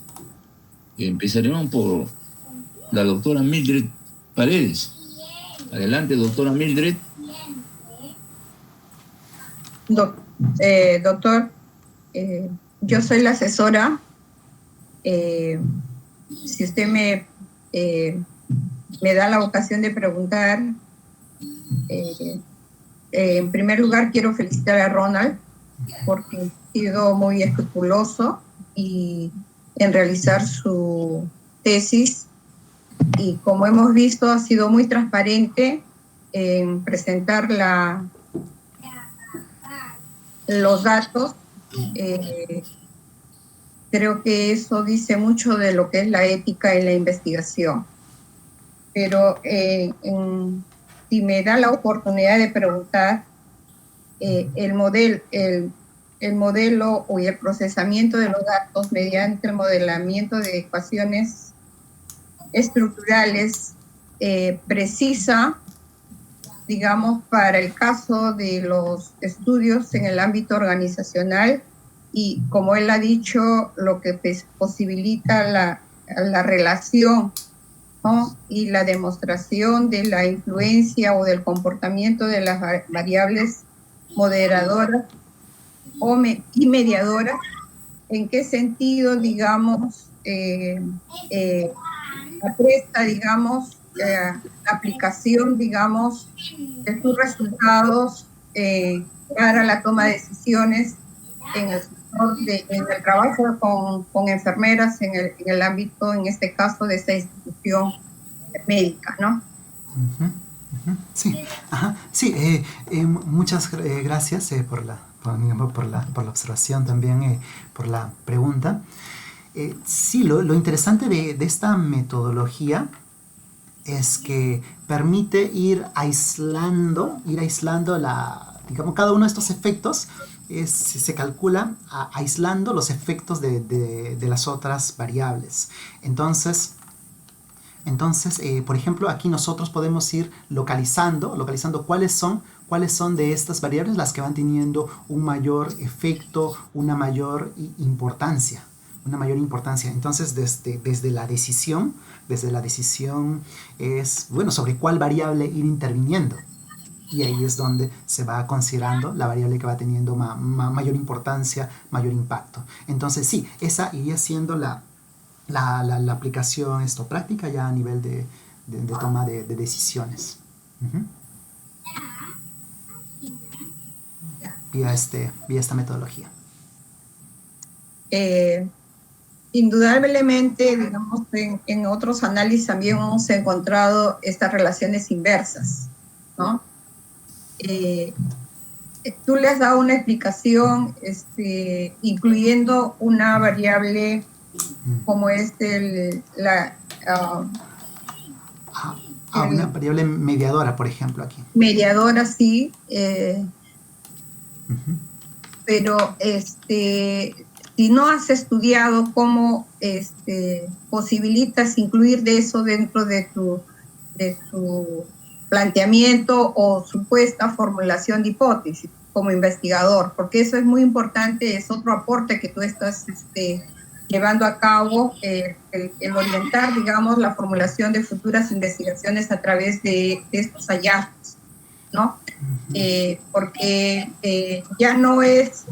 Empezaremos por la doctora Mildred Paredes. Adelante, doctora Mildred. Doctor, yo soy la asesora. Si usted me da la ocasión de preguntar, en primer lugar quiero felicitar a Ronald porque ha sido muy escrupuloso en realizar su tesis, y como hemos visto ha sido muy transparente en presentar los datos. Creo que eso dice mucho de lo que es la ética en la investigación. Pero si me da la oportunidad de preguntar, el modelo o el procesamiento de los datos mediante el modelamiento de ecuaciones estructurales precisa, digamos, para el caso de los estudios en el ámbito organizacional, y como él ha dicho, lo que posibilita la relación, ¿no?, y la demostración de la influencia o del comportamiento de las variables moderadoras y mediadoras. ¿En qué sentido, digamos, apresta, digamos, la aplicación, digamos, de sus resultados para la toma de decisiones en el sector en el trabajo con enfermeras en el ámbito, en este caso, de esta institución médica, ¿no? Sí, sí, muchas gracias por la observación también, por la pregunta. Sí, lo interesante de esta metodología es que permite ir aislando digamos, cada uno de estos efectos. Se calcula aislando los efectos de las otras variables. Entonces, por ejemplo, aquí nosotros podemos ir localizando cuáles son de estas variables las que van teniendo un mayor efecto, una mayor importancia. Entonces, desde la decisión es, bueno, sobre cuál variable ir interviniendo. Y ahí es donde se va considerando la variable que va teniendo mayor importancia, mayor impacto. Entonces, sí, esa iría siendo la aplicación práctica ya a nivel de toma de decisiones. Vía esta metodología. Indudablemente, digamos, en otros análisis también hemos encontrado estas relaciones inversas, ¿no? Tú le has dado una explicación incluyendo una variable como es una variable mediadora, por ejemplo, aquí. Mediadora, sí. Pero si no has estudiado cómo posibilitas incluir de eso dentro de tu planteamiento o supuesta formulación de hipótesis como investigador, porque eso es muy importante, es otro aporte que tú estás llevando a cabo, el orientar, digamos, la formulación de futuras investigaciones a través de estos hallazgos, ¿no? Porque ya no es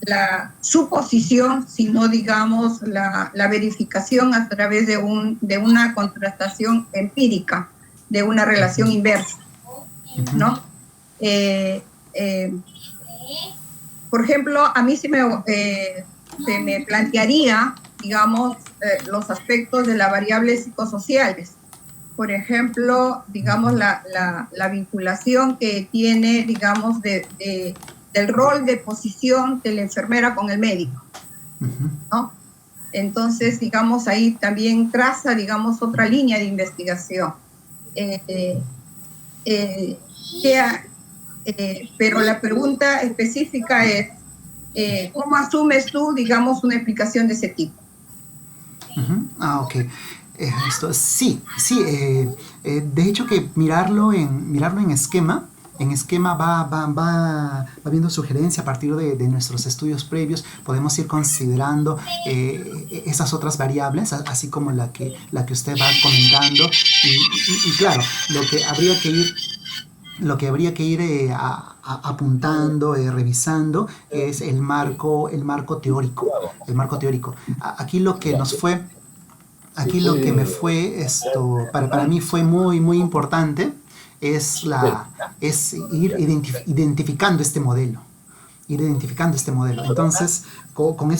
la suposición, sino, digamos, la verificación a través de una contrastación empírica, de una relación inversa, ¿no? Por ejemplo, a mí se me plantearía, digamos, los aspectos de las variables psicosociales. Por ejemplo, digamos, la vinculación que tiene, digamos, del rol de posición de la enfermera con el médico, ¿no? Entonces, digamos, ahí también traza, digamos, otra línea de investigación. Pero la pregunta específica es, ¿cómo asumes tú, digamos, una explicación de ese tipo? Ok. Sí. De hecho, que mirarlo en esquema. En esquema va viendo sugerencia a partir de nuestros estudios previos. Podemos ir considerando esas otras variables, así como la que usted va comentando. Y claro, lo que habría que ir apuntando, revisando, es el marco teórico. Aquí lo que me fue para mí fue muy, muy importante es ir identificando este modelo. Entonces, con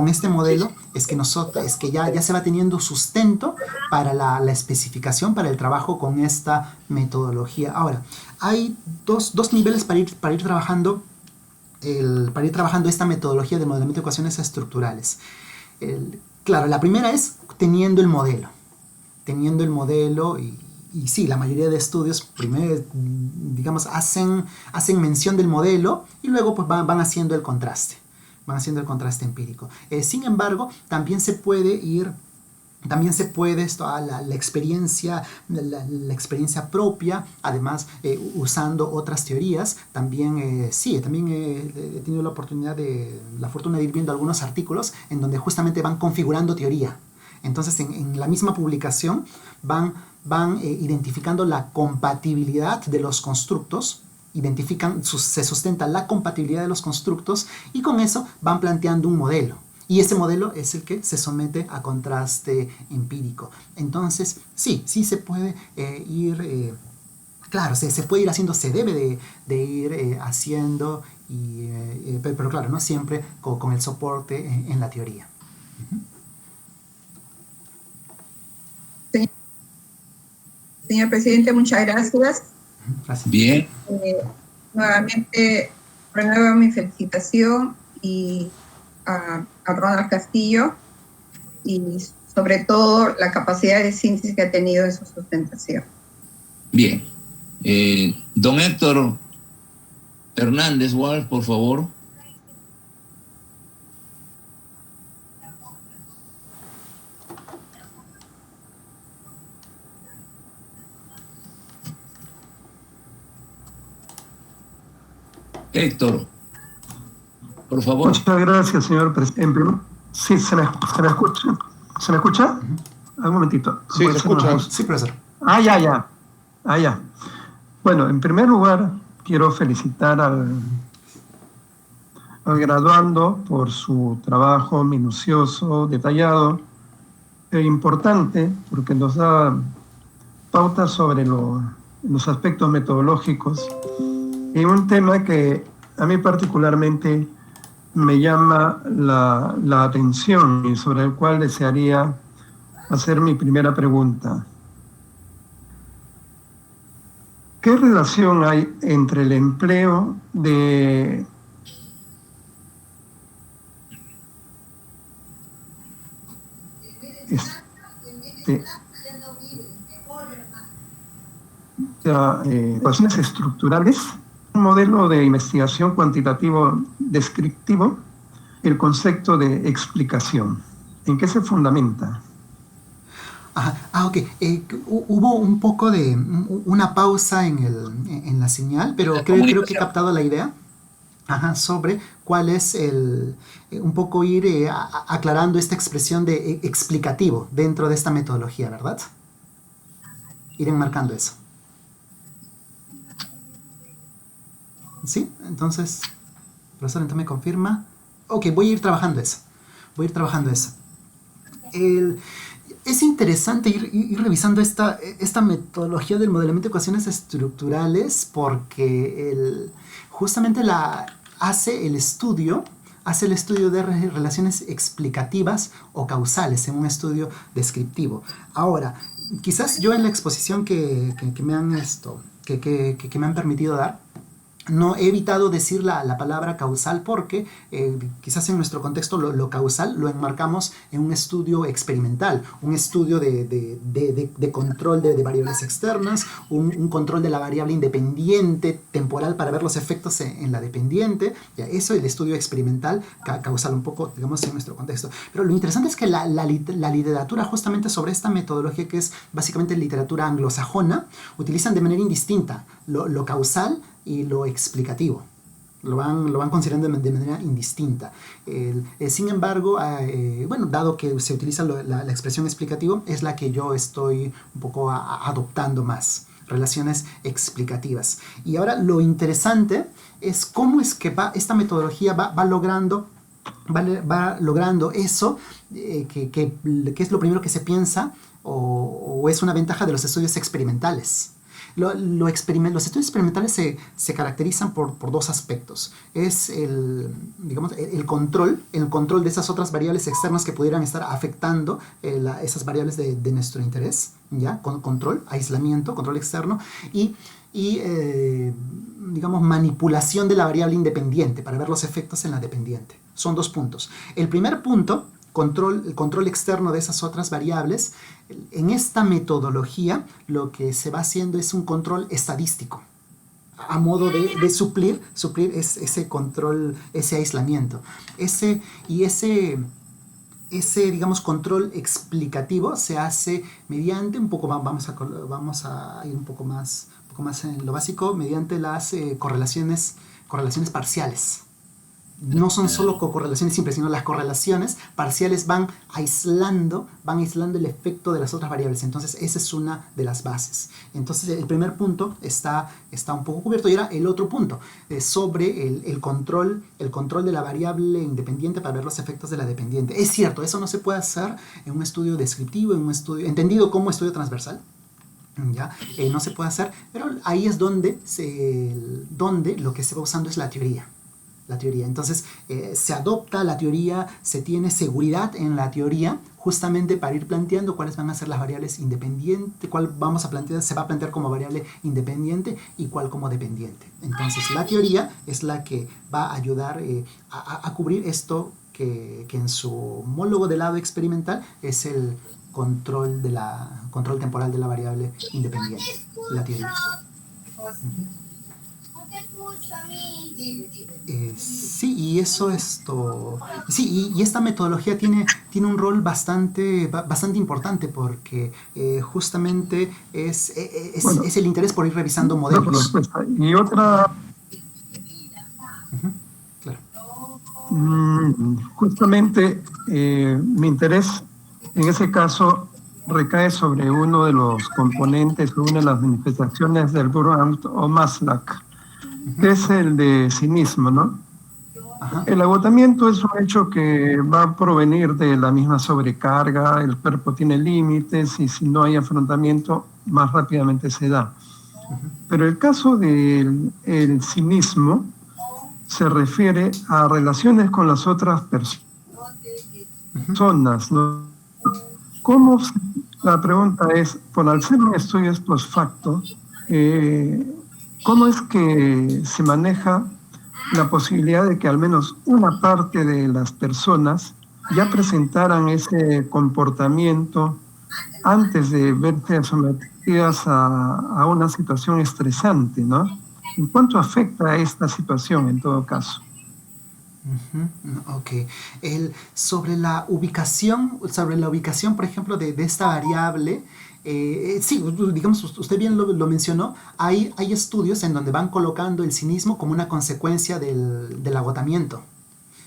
este modelo es que ya se va teniendo sustento para la especificación, para el trabajo con esta metodología. Ahora, hay dos niveles para ir trabajando esta metodología de modelamiento de ecuaciones estructurales. Claro, la primera es teniendo el modelo y sí, la mayoría de estudios primero, digamos, hacen mención del modelo y luego pues van haciendo el contraste empírico. Sin embargo, también se puede la experiencia propia, además usando otras teorías. También he tenido la fortuna de ir viendo algunos artículos en donde justamente van configurando teoría. Entonces, en la misma publicación van identificando la compatibilidad de los constructos identifican, se sustenta la compatibilidad de los constructos y con eso van planteando un modelo. Y ese modelo es el que se somete a contraste empírico. Entonces, sí se puede ir, claro, se puede ir haciendo, se debe de ir haciendo, pero claro, no siempre con el soporte en la teoría. Señor presidente, muchas gracias. Gracias. Bien. Nuevamente renuevo mi felicitación a Ronald Castillo y sobre todo la capacidad de síntesis que ha tenido en su sustentación. Bien. Don Héctor Hernández Walsh, por favor. Héctor, por favor. Muchas gracias, señor presidente. Sí, ¿se me escucha? ¿Se me escucha? Un momentito. Sí, se escucha. Sí, profesor. Ya. Bueno, en primer lugar, quiero felicitar al graduando por su trabajo minucioso, detallado e importante, porque nos da pautas sobre los aspectos metodológicos y un tema que a mí particularmente me llama la atención y sobre el cual desearía hacer mi primera pregunta. ¿Qué relación hay entre el empleo de ecuaciones estructurales, un modelo de investigación cuantitativo descriptivo, el concepto de explicación? ¿En qué se fundamenta? Ok. Hubo un poco de una pausa en la señal, pero creo que he captado la idea. Sobre cuál es un poco ir aclarando esta expresión de explicativo dentro de esta metodología, ¿verdad? Ir enmarcando eso. ¿Sí? Entonces, profesor, entonces me confirma. Ok, voy a ir trabajando eso. Es interesante ir revisando esta metodología del modelamiento de ecuaciones estructurales porque justamente hace el estudio de relaciones explicativas o causales en un estudio descriptivo. Ahora, quizás yo en la exposición que me han permitido dar, no he evitado decir la palabra causal porque quizás en nuestro contexto lo causal lo enmarcamos en un estudio experimental, un estudio de control de variables externas, un control de la variable independiente temporal para ver los efectos en la dependiente. Ya, eso es el estudio experimental causal, un poco, digamos, en nuestro contexto. Pero lo interesante es que la literatura justamente sobre esta metodología, que es básicamente literatura anglosajona, utilizan de manera indistinta lo causal y lo explicativo. Lo van considerando de manera indistinta. Sin embargo, dado que se utiliza la expresión explicativo, es la que yo estoy un poco adoptando más. Relaciones explicativas. Y ahora lo interesante es cómo es que esta metodología va logrando eso, que es lo primero que se piensa o es una ventaja de los estudios experimentales. Los estudios experimentales se caracterizan por dos aspectos. Es el control de esas otras variables externas que pudieran estar afectando esas variables de nuestro interés, ¿ya? Control, aislamiento, control externo y manipulación de la variable independiente para ver los efectos en la dependiente. Son dos puntos. El primer punto, el control externo de esas otras variables, en esta metodología lo que se va haciendo es un control estadístico a modo de suplir ese control, ese aislamiento. Ese control explicativo se hace mediante vamos a ir un poco más en lo básico, mediante las correlaciones parciales. no son solo correlaciones simples, sino las correlaciones parciales van aislando el efecto de las otras variables. Entonces, esa es una de las bases. Entonces, el primer punto está un poco cubierto, y era el otro punto, sobre el control de la variable independiente para ver los efectos de la dependiente. Es cierto, eso no se puede hacer en un estudio descriptivo, en un estudio entendido como estudio transversal. ¿Ya? No se puede hacer, pero ahí es donde lo que se va usando es la teoría. Entonces, se adopta la teoría, se tiene seguridad en la teoría, justamente para ir planteando cuáles van a ser las variables independientes, cuál se va a plantear como variable independiente y cuál como dependiente. Entonces, la teoría es la que va a ayudar a cubrir esto que en su homólogo del lado experimental es el control temporal de la variable independiente, la teoría. Sí, y eso es todo. Sí, y esta metodología tiene un rol bastante importante, porque justamente es el interés por ir revisando modelos. Y otra, Claro. Justamente mi interés en ese caso recae sobre uno de los componentes, una de las manifestaciones del burnout o Maslach, que es el de cinismo, ¿no? Ajá. El agotamiento es un hecho que va a provenir de la misma sobrecarga, el cuerpo tiene límites y si no hay afrontamiento, más rápidamente se da. Pero el caso del cinismo se refiere a relaciones con las otras personas, ¿no? La pregunta es, por al ser un estudio post facto, ¿cómo es que se maneja la posibilidad de que al menos una parte de las personas ya presentaran ese comportamiento antes de verse sometidas a una situación estresante, ¿no? ¿En cuánto afecta a esta situación en todo caso? Ok. Sobre la ubicación, por ejemplo, de esta variable, sí, digamos, usted bien lo mencionó, hay estudios en donde van colocando el cinismo como una consecuencia del agotamiento,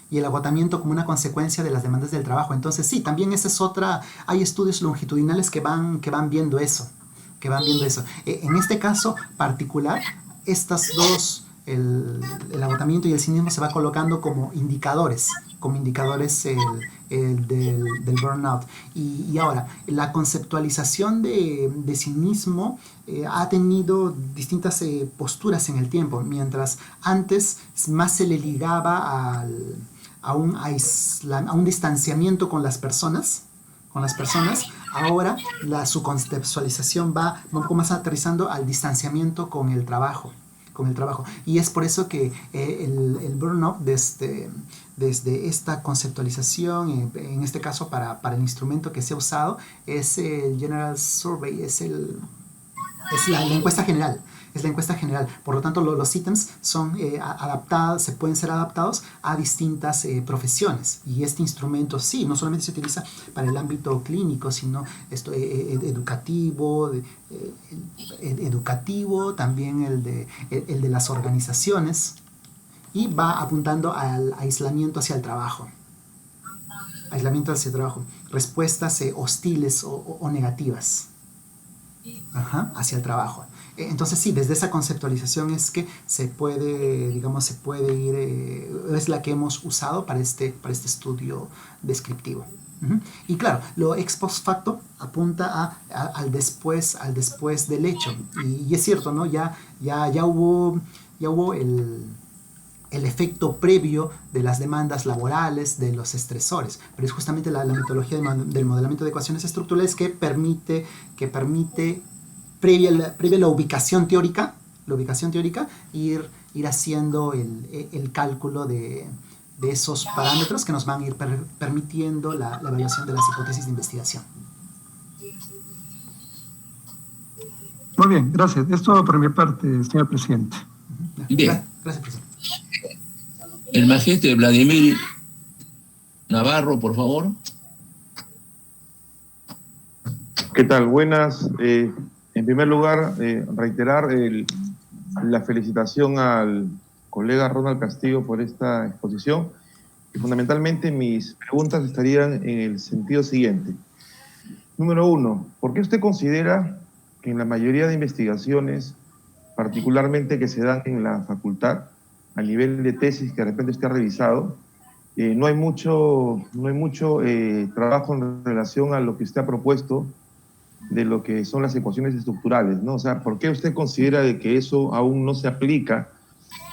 y el agotamiento como una consecuencia de las demandas del trabajo. Entonces, sí, también esa es otra, hay estudios longitudinales que van viendo eso, en este caso particular, estas dos, el agotamiento y el cinismo, se va colocando como indicadores del burnout. Y ahora, la conceptualización de cinismo ha tenido distintas posturas en el tiempo. Mientras antes más se le ligaba a un distanciamiento con las personas, ahora su conceptualización va un poco más aterrizando al distanciamiento con el trabajo. Y es por eso que el burnout, desde esta conceptualización, en este caso para el instrumento que se ha usado, es el General Survey, es la encuesta general. Por lo tanto, los ítems son se pueden ser adaptados a distintas profesiones. Y este instrumento, sí, no solamente se utiliza para el ámbito clínico, sino educativo, también el de las organizaciones, y va apuntando al aislamiento hacia el trabajo. Respuestas hostiles o negativas hacia el trabajo. Entonces, sí, desde esa conceptualización es que se puede ir, es la que hemos usado para este estudio descriptivo. Y claro, lo ex post facto apunta al después del hecho. Y es cierto, ¿no? Ya hubo el efecto previo de las demandas laborales, de los estresores, pero es justamente la metodología del modelamiento de ecuaciones estructurales que permite previa la ubicación teórica, ir haciendo el cálculo de esos parámetros que nos van a ir permitiendo la evaluación de las hipótesis de investigación. Muy bien, gracias. Es todo por mi parte, señor presidente. Bien. Gracias, presidente. El magíster Vladimir Navarro, por favor. ¿Qué tal? Buenas. En primer lugar, reiterar la felicitación al colega Ronald Castillo por esta exposición. Y fundamentalmente mis preguntas estarían en el sentido siguiente. Número uno, ¿por qué usted considera que en la mayoría de investigaciones, particularmente que se dan en la facultad, a nivel de tesis que de repente usted ha revisado, no hay mucho trabajo en relación a lo que usted ha propuesto de lo que son las ecuaciones estructurales, ¿no? O sea, ¿por qué usted considera de que eso aún no se aplica,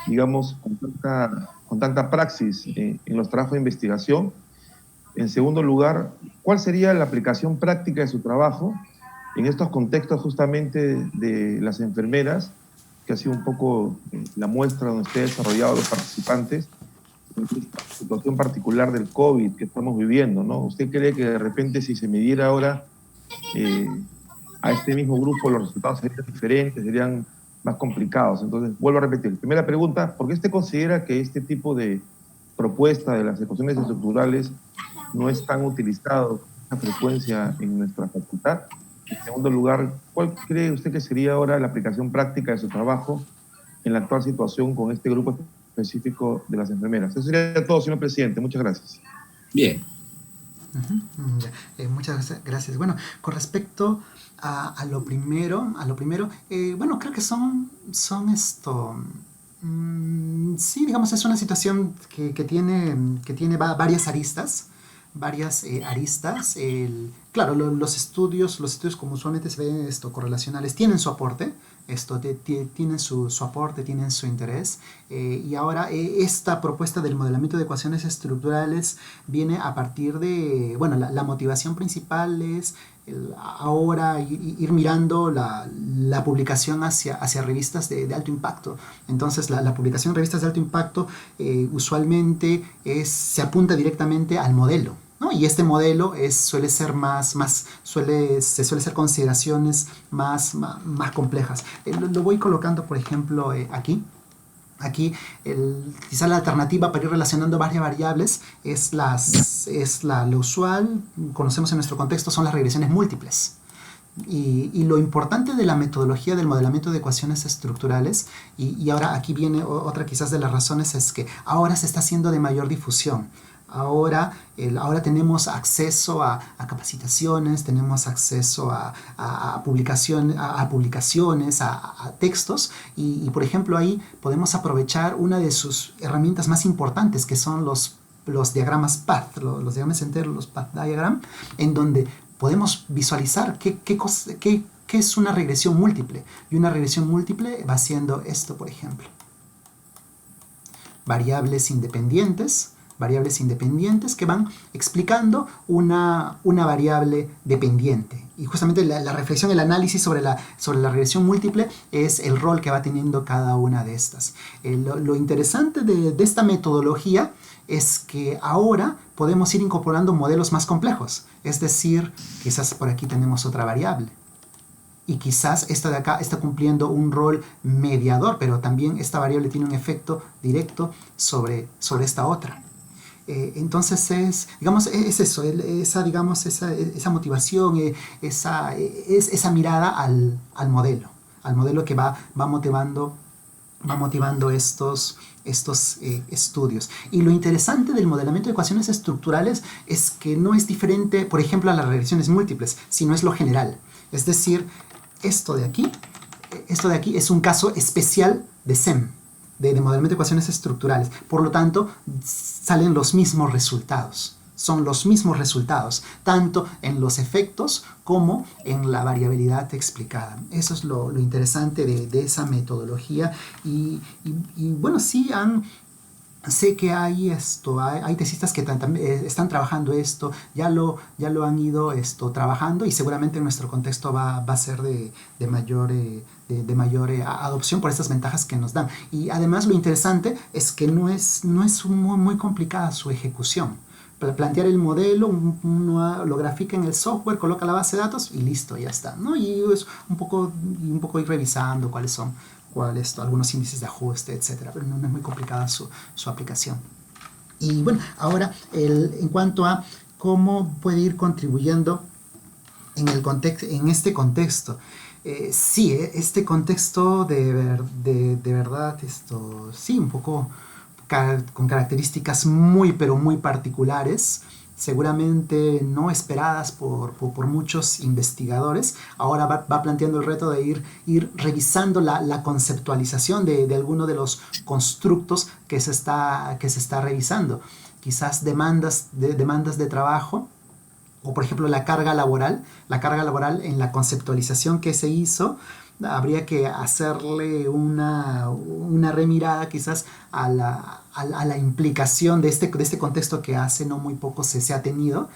digamos, con tanta praxis en los trabajos de investigación? En segundo lugar, ¿cuál sería la aplicación práctica de su trabajo en estos contextos justamente de las enfermeras, que ha sido un poco la muestra donde usted ha desarrollado a los participantes, en esta situación particular del COVID que estamos viviendo, ¿no? ¿Usted cree que de repente si se midiera ahora a este mismo grupo los resultados serían diferentes, serían más complicados? Entonces, vuelvo a repetir. Primera pregunta, ¿por qué usted considera que este tipo de propuesta de las ecuaciones estructurales no es tan utilizado con frecuencia en nuestra facultad? En segundo lugar, ¿cuál cree usted que sería ahora la aplicación práctica de su trabajo en la actual situación con este grupo específico de las enfermeras? Eso sería todo, señor presidente. Muchas gracias. Bien. Muchas gracias. Bueno, con respecto a lo primero, bueno, creo que son esto. Sí, digamos, es una situación que tiene varias aristas. Claro, los estudios como usualmente se ven correlacionales, tienen su aporte, tienen su aporte, tienen su interés, y ahora esta propuesta del modelamiento de ecuaciones estructurales viene a partir de, bueno, la motivación principal es ahora ir mirando la publicación hacia revistas de alto impacto. Entonces la publicación en revistas de alto impacto usualmente se apunta directamente al modelo, ¿no? Y este modelo suele ser suele ser consideraciones más complejas. Lo voy colocando, por ejemplo, aquí. Quizá la alternativa para ir relacionando varias variables es lo usual, conocemos en nuestro contexto, son las regresiones múltiples. Y lo importante de la metodología del modelamiento de ecuaciones estructurales, y ahora aquí viene otra quizás de las razones, es que ahora se está haciendo de mayor difusión. Ahora tenemos acceso a capacitaciones, tenemos acceso a publicaciones, a textos, y por ejemplo ahí podemos aprovechar una de sus herramientas más importantes, que son los diagramas PATH, los diagramas enteros, los PATH diagram, en donde podemos visualizar qué es una regresión múltiple. Y una regresión múltiple va siendo esto, por ejemplo. Variables independientes que van explicando una variable dependiente. Y justamente la reflexión, el análisis sobre la regresión múltiple es el rol que va teniendo cada una de estas. Lo interesante de esta metodología es que ahora podemos ir incorporando modelos más complejos. Es decir, quizás por aquí tenemos otra variable. Y quizás esta de acá está cumpliendo un rol mediador, pero también esta variable tiene un efecto directo sobre esta otra. Entonces es eso, esa motivación, esa mirada al modelo que va motivando estos estudios. Y lo interesante del modelamiento de ecuaciones estructurales es que no es diferente, por ejemplo, a las regresiones múltiples, sino es lo general. Es decir, esto de aquí es un caso especial de SEM, de modelamiento de ecuaciones estructurales. Por lo tanto, salen los mismos resultados. Son los mismos resultados, tanto en los efectos como en la variabilidad explicada. Eso es lo interesante de esa metodología. Y bueno, sí sé que hay tesistas que están trabajando esto, ya lo han ido trabajando, y seguramente en nuestro contexto va a ser de mayor adopción por estas ventajas que nos dan. Y además lo interesante es que no es muy complicada su ejecución. Plantear el modelo, uno lo grafica en el software, coloca la base de datos y listo, ya está, ¿no? Y es un poco ir revisando cuáles son algunos índices de ajuste, etcétera, pero no es muy complicada su aplicación. Y bueno, ahora en cuanto a cómo puede ir contribuyendo en este contexto. Sí, este contexto de verdad, sí, un poco con características muy, pero muy particulares, seguramente no esperadas por muchos investigadores. Ahora va planteando el reto de ir revisando la conceptualización de alguno de los constructos que se está revisando. Quizás demandas de trabajo, o por ejemplo la carga laboral en la conceptualización que se hizo, habría que hacerle una remirada quizás a la implicación de este contexto que hace no muy poco se ha tenido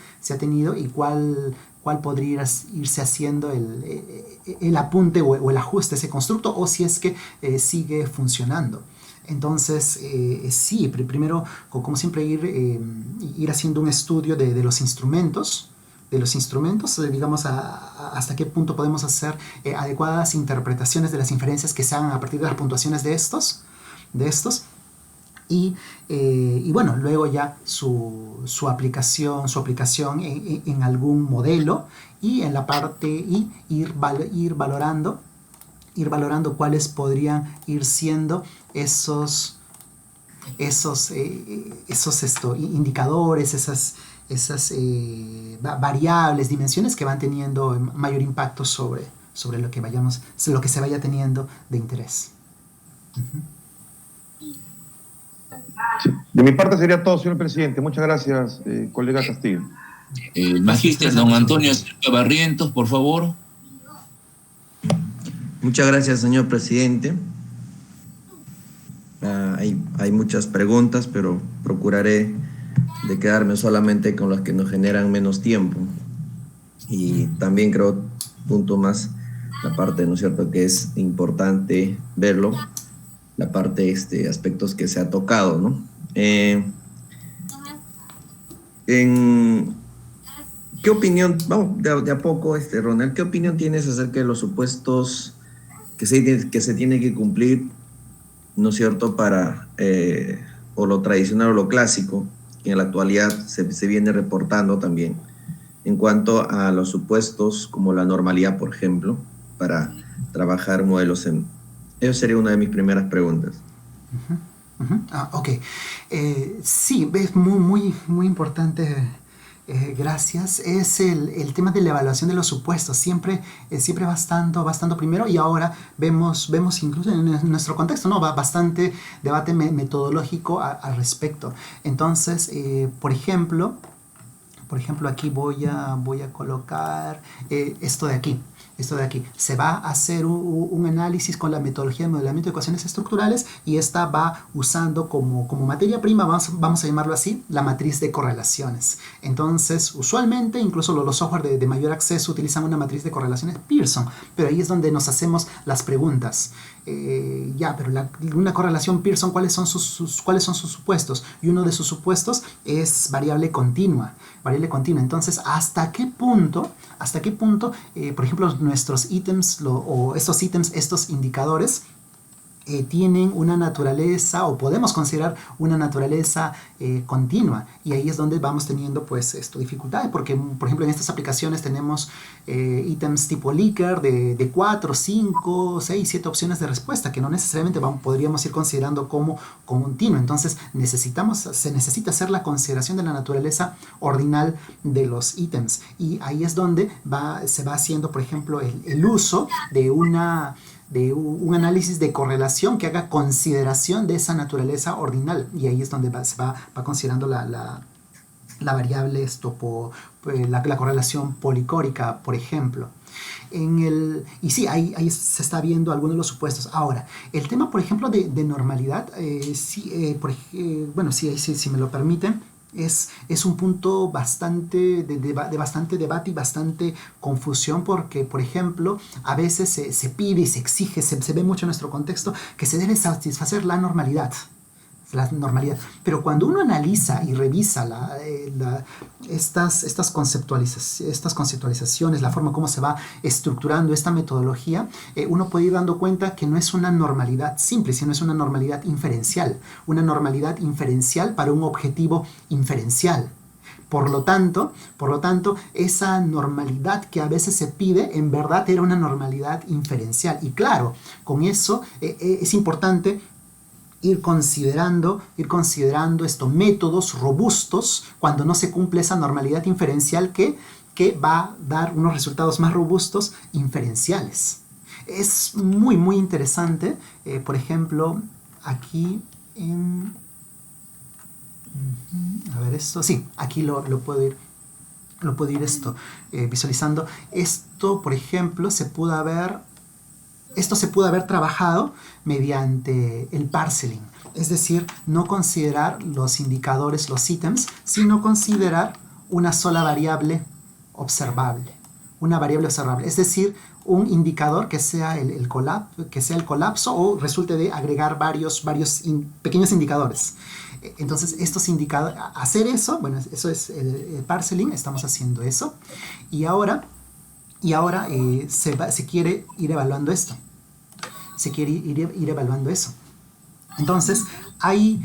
y cuál podría irse haciendo el apunte o el ajuste a ese constructo, o si es que sigue funcionando. Entonces, sí, primero, como siempre, ir haciendo un estudio de los instrumentos, digamos, hasta qué punto podemos hacer adecuadas interpretaciones de las inferencias que se hagan a partir de las puntuaciones de estos, y bueno, luego ya su aplicación en algún modelo, y en la parte ir valorando cuáles podrían ir siendo esos indicadores, esas variables, dimensiones que van teniendo mayor impacto sobre lo que se vaya teniendo de interés. Sí. De mi parte sería todo, señor presidente. Muchas gracias, colega Castillo. Magíster don Antonio Silva Barrientos, por favor. Muchas gracias, señor presidente. Hay muchas preguntas, pero procuraré de quedarme solamente con las que nos generan menos tiempo. Y también creo, punto más, la parte, ¿no es cierto?, que es importante verlo, la parte, aspectos que se ha tocado, ¿no? ¿Qué opinión, vamos de a poco, Ronald, qué opinión tienes acerca de los supuestos que se tiene que cumplir, ¿no es cierto?, para, o lo tradicional o lo clásico, que en la actualidad se viene reportando también, en cuanto a los supuestos como la normalidad, por ejemplo, para trabajar modelos en... Eso sería una de mis primeras preguntas. Ok. Sí, es muy importante. Gracias. Es el tema de la evaluación de los supuestos. Siempre bastante primero, y ahora vemos incluso en nuestro contexto, ¿no?, bastante debate metodológico al respecto. Entonces, por ejemplo, aquí voy a colocar esto de aquí. Se va a hacer un análisis con la metodología de modelamiento de ecuaciones estructurales, y esta va usando como materia prima, vamos a llamarlo así, la matriz de correlaciones. Entonces, usualmente, incluso los software de mayor acceso utilizan una matriz de correlaciones Pearson, pero ahí es donde nos hacemos las preguntas. Pero una correlación Pearson, ¿cuáles son sus supuestos? Y uno de sus supuestos es variable continua. Entonces, ¿hasta qué punto, por ejemplo, nuestros ítems estos indicadores tienen una naturaleza, o podemos considerar una naturaleza continua? Y ahí es donde vamos teniendo pues dificultades, porque por ejemplo en estas aplicaciones tenemos ítems tipo Likert de 4, 5, 6, 7 opciones de respuesta, que no necesariamente podríamos ir considerando como continuo. Entonces se necesita hacer la consideración de la naturaleza ordinal de los ítems, y ahí es donde se va haciendo, por ejemplo, el uso de un análisis de correlación que haga consideración de esa naturaleza ordinal, y ahí es donde se va considerando la variable la correlación policórica, por ejemplo. Y sí, ahí se está viendo algunos de los supuestos. Ahora, el tema, por ejemplo, de normalidad, si me lo permiten, es un punto de bastante debate y bastante confusión, porque, por ejemplo, a veces se pide y se exige, se ve mucho en nuestro contexto, que se debe satisfacer la normalidad. Pero cuando uno analiza y revisa estas conceptualizaciones, la forma como se va estructurando esta metodología, uno puede ir dando cuenta que no es una normalidad simple, sino es una normalidad inferencial para un objetivo inferencial. Por lo tanto, esa normalidad que a veces se pide, en verdad era una normalidad inferencial. Y claro, con eso es importante ir considerando estos métodos robustos cuando no se cumple esa normalidad inferencial que va a dar unos resultados más robustos inferenciales. Es muy, muy interesante, por ejemplo, aquí en... A ver, esto, sí, aquí lo puedo ir visualizando. Esto, por ejemplo, se pudo haber trabajado mediante el parseling, es decir, no considerar los indicadores, los ítems, sino considerar una sola variable observable, es decir, un indicador que sea el colapso o resulte de agregar varios pequeños indicadores. Entonces, estos indicadores, hacer eso, bueno, eso es el parseling, estamos haciendo eso, y ahora se quiere ir evaluando esto. Entonces, hay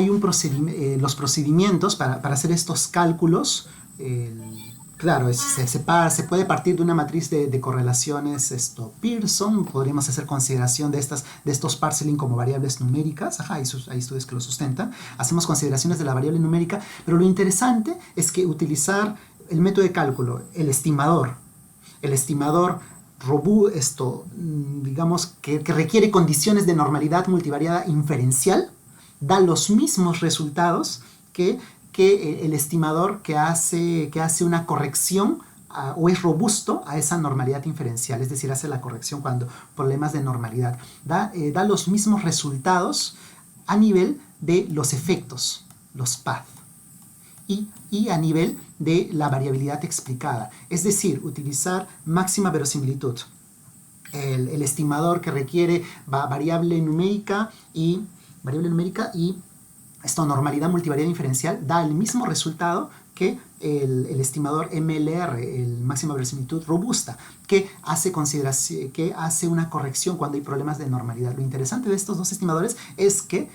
un procedimiento, los procedimientos para hacer estos cálculos. Claro, se puede partir de una matriz de correlaciones Pearson. Podríamos hacer consideración de estos parseling como variables numéricas. Hay estudios que lo sustentan. Hacemos consideraciones de la variable numérica, pero lo interesante es que utilizar el método de cálculo, el estimador robusto, digamos, que requiere condiciones de normalidad multivariada inferencial, da los mismos resultados que el estimador que hace una corrección o es robusto a esa normalidad inferencial, es decir, hace la corrección cuando problemas de normalidad. Da los mismos resultados a nivel de los efectos, los path, y a nivel de la variabilidad explicada, es decir, utilizar máxima verosimilitud. El estimador que requiere variable numérica y normalidad multivariada inferencial da el mismo resultado que el estimador MLR, el máxima verosimilitud robusta, que hace una corrección cuando hay problemas de normalidad. Lo interesante de estos dos estimadores es que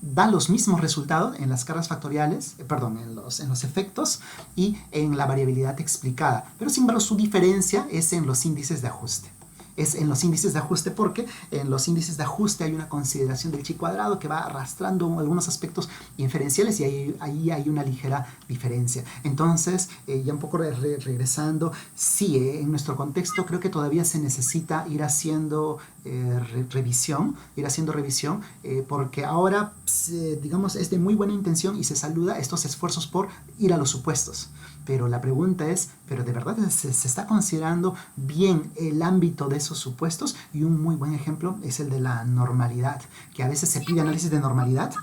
da los mismos resultados en las cargas factoriales, en los efectos y en la variabilidad explicada, pero sin embargo su diferencia es en los índices de ajuste. Porque en los índices de ajuste hay una consideración del chi cuadrado que va arrastrando algunos aspectos inferenciales y ahí hay una ligera diferencia. Entonces, ya un poco regresando, sí, en nuestro contexto creo que todavía se necesita ir haciendo revisión, porque ahora, digamos, es de muy buena intención y se saluda estos esfuerzos por ir a los supuestos. Pero la pregunta es, ¿pero de verdad se está considerando bien el ámbito de esos supuestos? Y un muy buen ejemplo es el de la normalidad, que a veces se pide análisis de normalidad,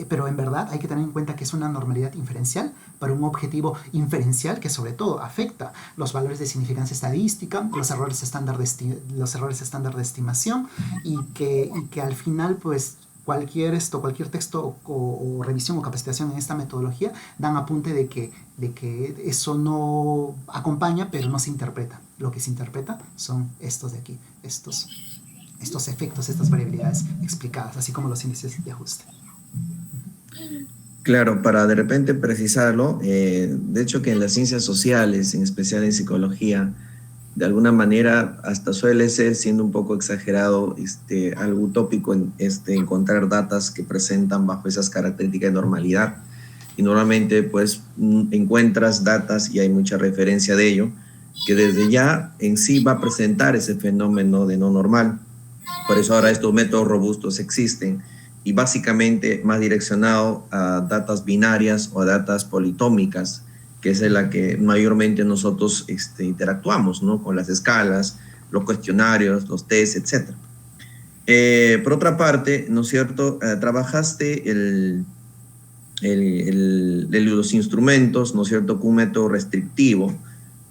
pero en verdad hay que tener en cuenta que es una normalidad inferencial para un objetivo inferencial que sobre todo afecta los valores de significancia estadística, los errores estándar de estimación y que al final, pues, cualquier texto o revisión o capacitación en esta metodología dan apunte de que eso no acompaña, pero no se interpreta. Lo que se interpreta son estos de aquí, estos efectos, estas variabilidades explicadas, así como los índices de ajuste. Claro, para de repente precisarlo, de hecho que en las ciencias sociales, en especial en psicología, de alguna manera hasta suele ser, siendo un poco exagerado, algo utópico encontrar datas que presentan bajo esas características de normalidad, y normalmente pues encuentras datas, y hay mucha referencia de ello, que desde ya en sí va a presentar ese fenómeno de no normal. Por eso ahora estos métodos robustos existen, y básicamente más direccionado a datas binarias o a datas politómicas, que es en la que mayormente nosotros interactuamos, ¿no? Con las escalas, los cuestionarios, los tests, etc. Por otra parte, ¿no es cierto? Trabajaste los instrumentos, ¿no es cierto?, con un método restrictivo,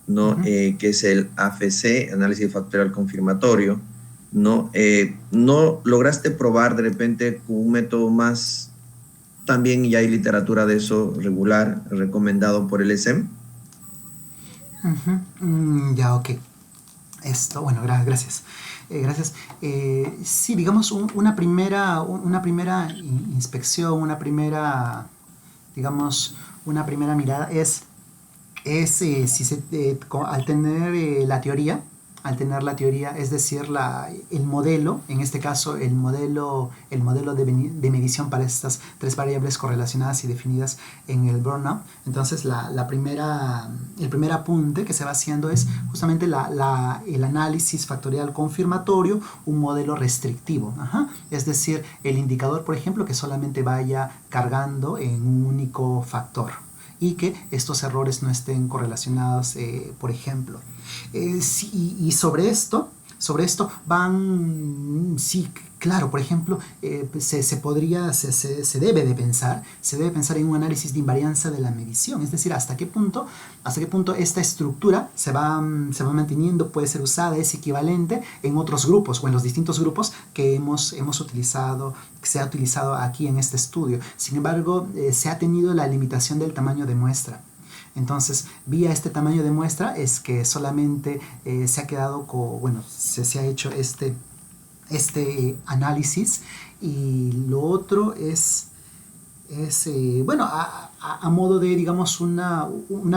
¿no? Que es el AFC, análisis factorial confirmatorio, ¿no? ¿No lograste probar de repente con un método más? También ya hay literatura de eso regular, recomendado por el ESEM. Ya, ok. Bueno, gracias. Gracias. Sí, digamos, una primera inspección, una primera digamos, una primera mirada es al tener la teoría, es decir, el modelo, en este caso el modelo de medición para estas tres variables correlacionadas y definidas en el burnout. Entonces el primer apunte que se va haciendo es justamente el análisis factorial confirmatorio, un modelo restrictivo. Es decir, el indicador, por ejemplo, que solamente vaya cargando en un único factor y que estos errores no estén correlacionados, por ejemplo. Y sobre esto van, sí, claro, por ejemplo, se debe pensar en un análisis de invarianza de la medición, es decir, hasta qué punto esta estructura se va manteniendo, puede ser usada, es equivalente en otros grupos o en los distintos grupos que hemos utilizado, que se ha utilizado aquí en este estudio. Sin embargo, se ha tenido la limitación del tamaño de muestra. Entonces, vía este tamaño de muestra es que solamente se ha quedado se ha hecho este análisis, y lo otro es a modo de, digamos, una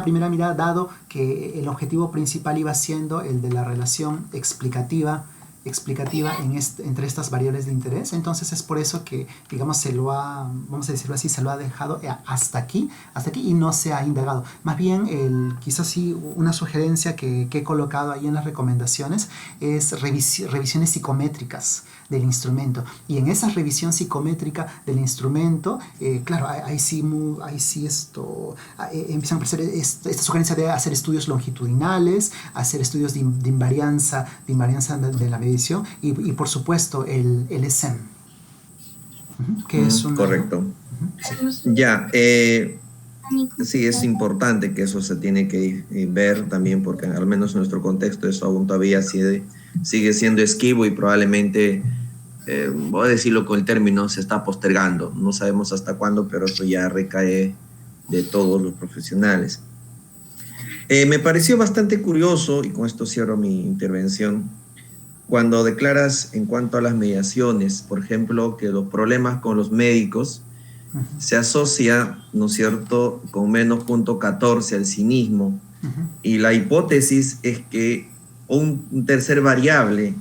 primera mirada, dado que el objetivo principal iba siendo el de la relación explicativa entre estas variables de interés. Entonces es por eso que, digamos, vamos a decirlo así, se lo ha dejado hasta aquí y no se ha indagado. Más bien, quizás sí, una sugerencia que he colocado ahí en las recomendaciones es revisiones psicométricas del instrumento, y en esa revisión psicométrica del instrumento, claro, ahí sí empiezan a aparecer esta sugerencia de hacer estudios longitudinales, hacer estudios de invarianza de la medición, y por supuesto el SM, que es un... Correcto. Sí. Ya, sí, es importante que eso se tiene que ver también, porque al menos en nuestro contexto eso aún todavía sigue siendo esquivo y probablemente, voy a decirlo con el término, se está postergando. No sabemos hasta cuándo, pero eso ya recae de todos los profesionales. Me pareció bastante curioso, y con esto cierro mi intervención, cuando declaras en cuanto a las mediaciones, por ejemplo, que los problemas con los médicos se asocia, ¿no es cierto?, con menos 0.14 al cinismo, y la hipótesis es que un tercer variable,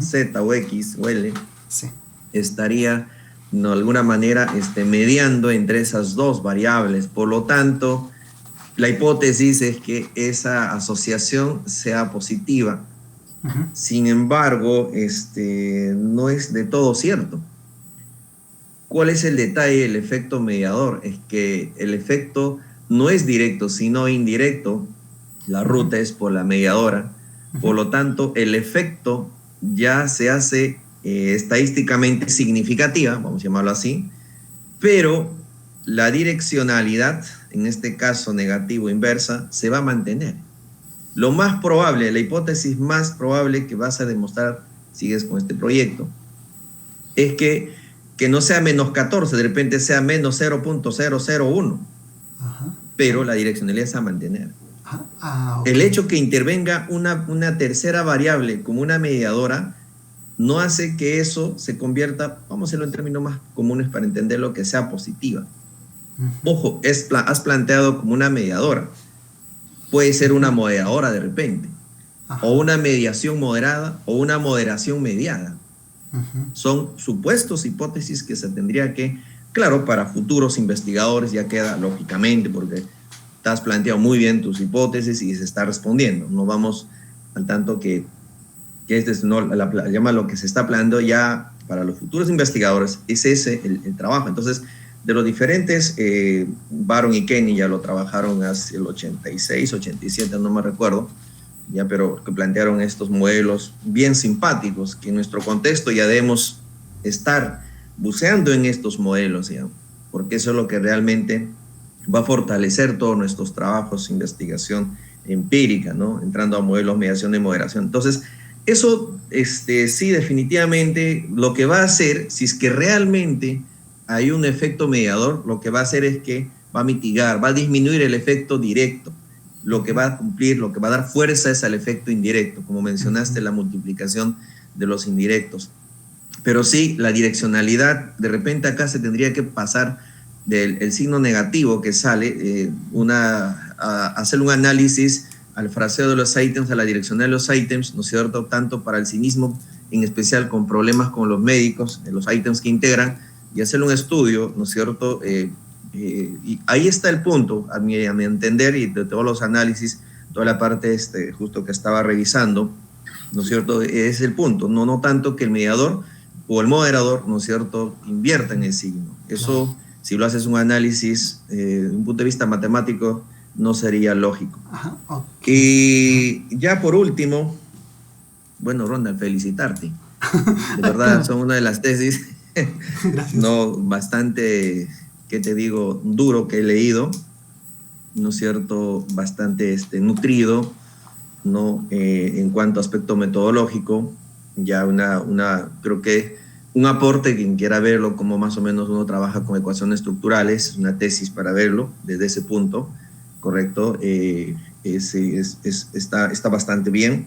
Z o X o L, sí, estaría de alguna manera mediando entre esas dos variables. Por lo tanto, la hipótesis es que esa asociación sea positiva. Sin embargo, no es de todo cierto. ¿Cuál es el detalle del efecto mediador? Es que el efecto no es directo, sino indirecto. La ruta es por la mediadora. Por lo tanto, el efecto ya se hace estadísticamente significativa, vamos a llamarlo así, pero la direccionalidad, en este caso negativo inversa, se va a mantener. Lo más probable, la hipótesis más probable que vas a demostrar, sigues con este proyecto, es que no sea menos 14, de repente sea menos 0.001, pero la direccionalidad se va a mantener. Okay. El hecho que intervenga una tercera variable como una mediadora no hace que eso se convierta, vamos a hacerlo en términos más comunes para entenderlo, que sea positiva. Ojo, has planteado como una mediadora. Puede ser una moderadora de repente, o una mediación moderada, o una moderación mediada. Son supuestos, hipótesis que se tendría que, claro, para futuros investigadores ya queda lógicamente, porque te has planteado muy bien tus hipótesis y se está respondiendo. No vamos al tanto que llama lo que se está planteando ya para los futuros investigadores, es ese el trabajo. Entonces, de los diferentes, Baron y Kenny ya lo trabajaron hace el 86, 87, no me recuerdo, ya, pero que plantearon estos modelos bien simpáticos, que en nuestro contexto ya debemos estar buceando en estos modelos, ya, porque eso es lo que realmente va a fortalecer todos nuestros trabajos de investigación empírica, ¿no? Entrando a modelos, mediación y moderación. Entonces, eso sí, definitivamente lo que va a hacer, si es que realmente hay un efecto mediador, lo que va a hacer es que va a mitigar, va a disminuir el efecto directo. Lo que va a cumplir, lo que va a dar fuerza es al efecto indirecto, como mencionaste, la multiplicación de los indirectos. Pero sí, la direccionalidad, de repente acá se tendría que pasar del el signo negativo que sale, hacer un análisis al fraseo de los ítems, a la dirección de los ítems, ¿no es cierto?, tanto para el cinismo, en especial con problemas con los médicos, los ítems que integran, y hacer un estudio, ¿no es cierto?, y ahí está el punto, a mi entender, y de todos los análisis, toda la parte justo que estaba revisando, ¿no es cierto?, es el punto, no tanto que el mediador o el moderador, ¿no es cierto?, invierta en el signo. Eso, si lo haces un análisis de un punto de vista matemático, no sería lógico. Ajá, okay. Y ya por último, bueno, Ronald, felicitarte. De verdad, son una de las tesis no bastante, ¿qué te digo?, duro que he leído, ¿no es cierto?, bastante nutrido, ¿no? En cuanto a aspecto metodológico, ya creo que un aporte, quien quiera verlo, como más o menos uno trabaja con ecuaciones estructurales, una tesis para verlo desde ese punto, ¿correcto? Está bastante bien.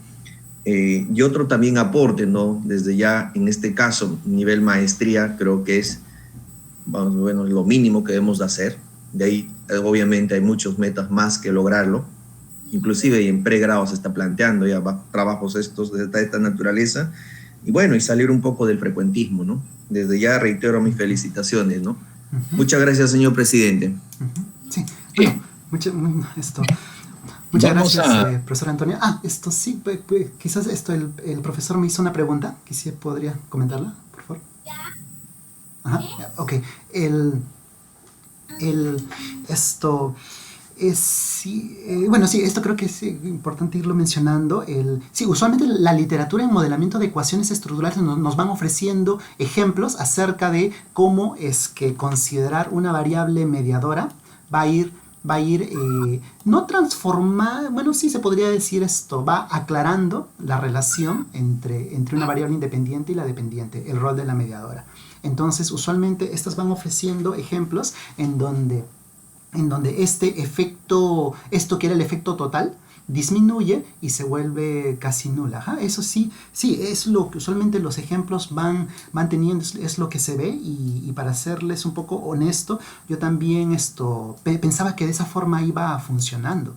Y otro también aporte, ¿no? Desde ya, en este caso, nivel maestría, creo que es, bueno, lo mínimo que debemos de hacer. De ahí, obviamente, hay muchos metas más que lograrlo. Inclusive en pregrado se está planteando ya trabajos de esta naturaleza. Y bueno, y salir un poco del frecuentismo, ¿no? Desde ya reitero mis felicitaciones, ¿no? Muchas gracias, señor presidente. Sí, bueno, muchas gracias, profesor Antonio. Esto sí, quizás el profesor me hizo una pregunta, quizás podría comentarla, por favor. Ajá, ok. Esto creo que es importante irlo mencionando. Usualmente la literatura en modelamiento de ecuaciones estructurales nos van ofreciendo ejemplos acerca de cómo es que considerar una variable mediadora va a ir no transformar, bueno, sí se podría decir va aclarando la relación entre una variable independiente y la dependiente, el rol de la mediadora. Entonces, usualmente estas van ofreciendo ejemplos en donde este efecto, esto que era el efecto total, disminuye y se vuelve casi nula. Ajá, eso sí, es lo que usualmente los ejemplos van teniendo, es lo que se ve, y para serles un poco honesto, yo también pensaba que de esa forma iba funcionando.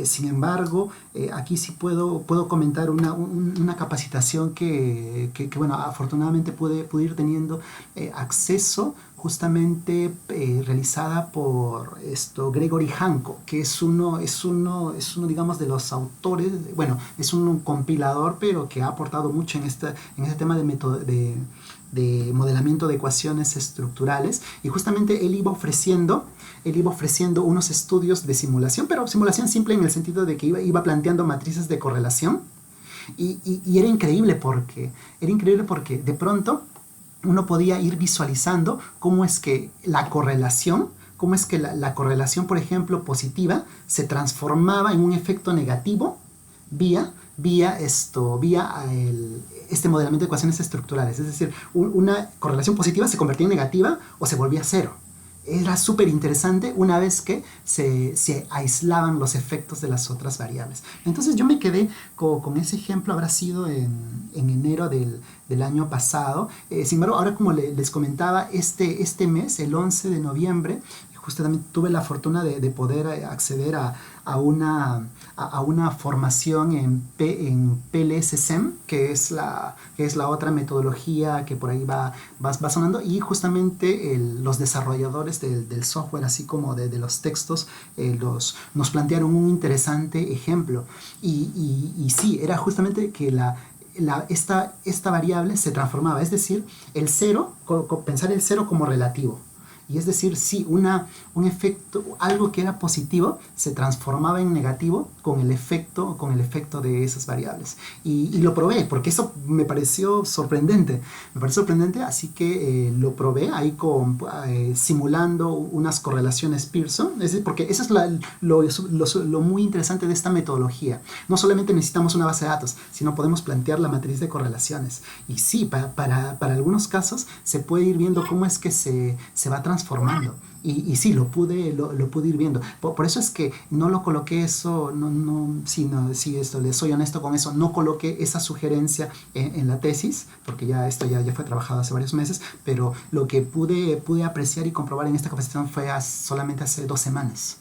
Sin embargo, aquí sí puedo comentar una capacitación que bueno, afortunadamente pude ir teniendo acceso, justamente realizada por Gregory Hancock, que es uno, digamos, de los autores, bueno, es un compilador, pero que ha aportado mucho en este tema de modelamiento de ecuaciones estructurales, y justamente él iba ofreciendo unos estudios de simulación, pero simulación simple en el sentido de que iba planteando matrices de correlación, y era increíble porque de pronto uno podía ir visualizando cómo es que la correlación, por ejemplo, positiva, se transformaba en un efecto negativo vía este modelamiento de ecuaciones estructurales. Es decir, una correlación positiva se convertía en negativa o se volvía cero. Era súper interesante una vez que se aislaban los efectos de las otras variables. Entonces yo me quedé con ese ejemplo, habrá sido en enero del año pasado. Sin embargo, ahora, como les comentaba, este mes, el 11 de noviembre, justamente tuve la fortuna de poder acceder a una formación en PLS-SEM, que es la otra metodología que por ahí va sonando, y justamente los desarrolladores del software, así como de los textos, nos plantearon un interesante ejemplo. Y sí, era justamente que esta variable se transformaba, es decir, pensar el cero como relativo. Y es decir, sí, un efecto, algo que era positivo, se transformaba en negativo con el efecto de esas variables. Y lo probé, porque eso me pareció sorprendente. Así que lo probé ahí simulando unas correlaciones Pearson. Es decir, porque eso es lo muy interesante de esta metodología. No solamente necesitamos una base de datos, sino podemos plantear la matriz de correlaciones. Y sí, para algunos casos se puede ir viendo cómo es que se va transformando. Y sí, lo pude ir viendo. Por eso es que no lo coloqué eso, sí, esto, le soy honesto con eso, no coloqué esa sugerencia en la tesis, porque esto ya fue trabajado hace varios meses, pero lo que pude apreciar y comprobar en esta capacitación fue solamente hace 2 semanas,